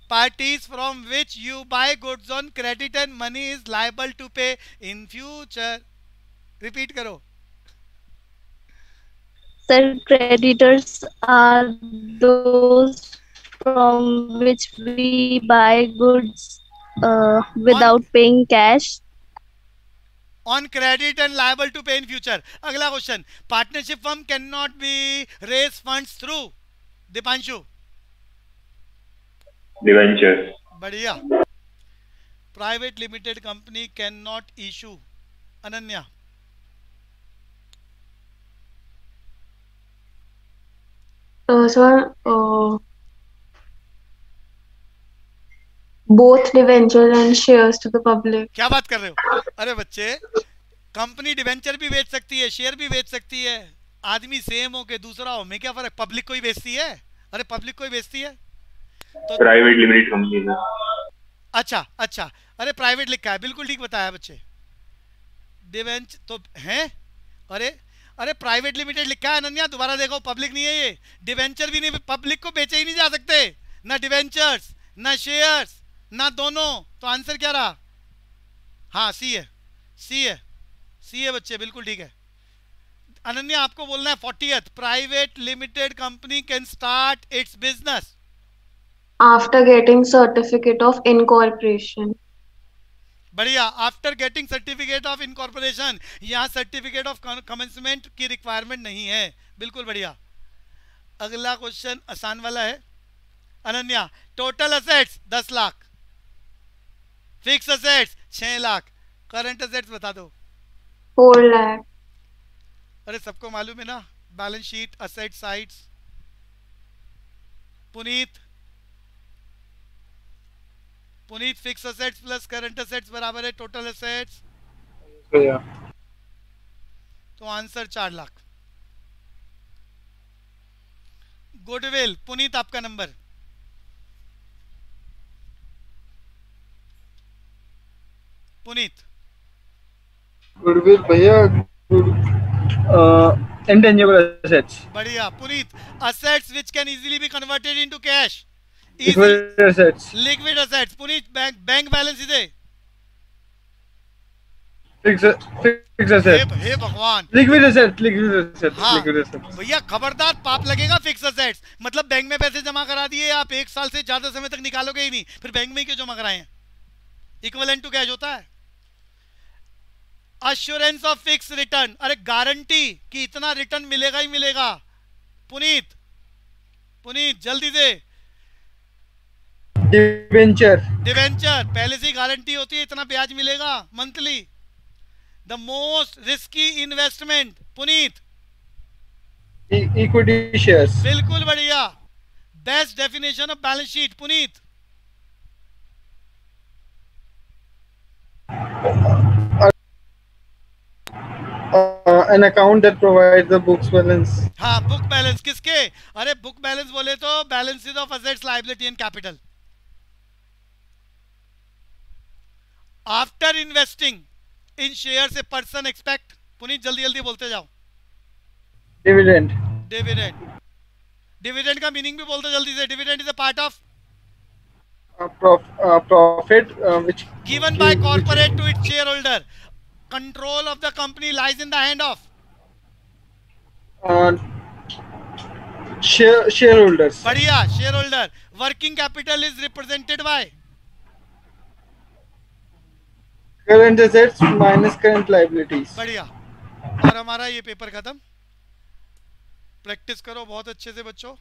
parties from which you buy goods on credit and money is liable to pay in future. Repeat करो. Sir, creditors are those from which we buy goods without paying cash. On credit and liable to pay in future. अगला question. Partnership firm can not be raise funds through. Deepanshu. Debentures. बढ़िया. Private limited company can not issue. Ananya. So, both debentures and shares to the public. क्या बात कर रहे हो? अरे बच्चे, company debenture भी बेच सकती है, शेयर भी बेच सकती है. आदमी सेम हो के दूसरा हो, में क्या फर्क? पब्लिक को ही बेचती है. अरे पब्लिक को ही बेचती है तो प्राइवेट लिमिटेड कंपनी है. अच्छा अच्छा. अरे प्राइवेट लिखा है, बिल्कुल ठीक बताया बच्चे. डिवेंच तो हैं. अरे प्राइवेट लिमिटेड लिखा है अनन्या, दोबारा देखो. पब्लिक नहीं है ये. डिवेंचर भी नहीं, पब्लिक को बेचे ही नहीं जा सकते. ना डिवेंचर्स ना शेयर्स ना दोनों. तो आंसर क्या रहा? हाँ, सी है. सी है बच्चे, बिल्कुल ठीक है. अनन्या आपको बोलना है 40th. Private limited company can start it's business After getting certificate of incorporation. बढ़िया. After getting certificate of incorporation. यहाँ सर्टिफिकेट ऑफ कमेंसमेंट की रिक्वायरमेंट नहीं है. बिल्कुल बढ़िया. अगला क्वेश्चन आसान वाला है. Ananya, total assets 10 lakh, fix assets 6 lakh, current assets बता दो. 4 lakh. अरे सबको मालूम है ना, balance sheet asset sides. Puneet fix assets plus current assets बराबर है टोटल असेट्स. तो आंसर 4 लाख. गुडविल. पुनीत आपका नंबर. पुनीत. गुडविल भैया, इंटेंजिबल एसेट्स. बढ़िया. Puneet. Assets which can easily be converted into cash. Liquid assets. Liquid assets. Puneet, bank balance इधे. Fix asset. हे भगवान. Liquid asset. हाँ भैया, खबरदार पाप लगेगा. फिक्स असेट्स मतलब बैंक में पैसे जमा करा दिए आप, 1 साल से ज्यादा समय तक निकालोगे ही नहीं, फिर बैंक में ही क्यों जमा कराए हैं? इक्विवेलेंट टू कैश होता है. Assurance of fix return. अरे गारंटी कि इतना रिटर्न मिलेगा ही मिलेगा. पुनीत जल्दी से. डिवेंचर. पहले से ही गारंटी होती है, इतना ब्याज मिलेगा monthly. The most risky investment. Puneet. Equity shares. बिल्कुल बढ़िया. Best definition of balance sheet. Puneet. an account that provides the books balance. हाँ, बुक बैलेंस किसके? अरे बुक बैलेंस बोले तो balances of assets, liability and capital. After investing in shares a person expect, Puneet जल्दी जल्दी बोलते जाओ। Dividend. डिविडेंड, डिविडेंड का मीनिंग भी बोल दो जल्दी से। Dividend is a part of Profit which given by corporate to its shareholder. Control of the company lies in the hand of shareholders. बढ़िया, shareholder. Working capital is represented by Current assets minus current liabilities. बढ़िया। और हमारा ये paper खत्म। Practice करो बहुत अच्छे से बच्चों।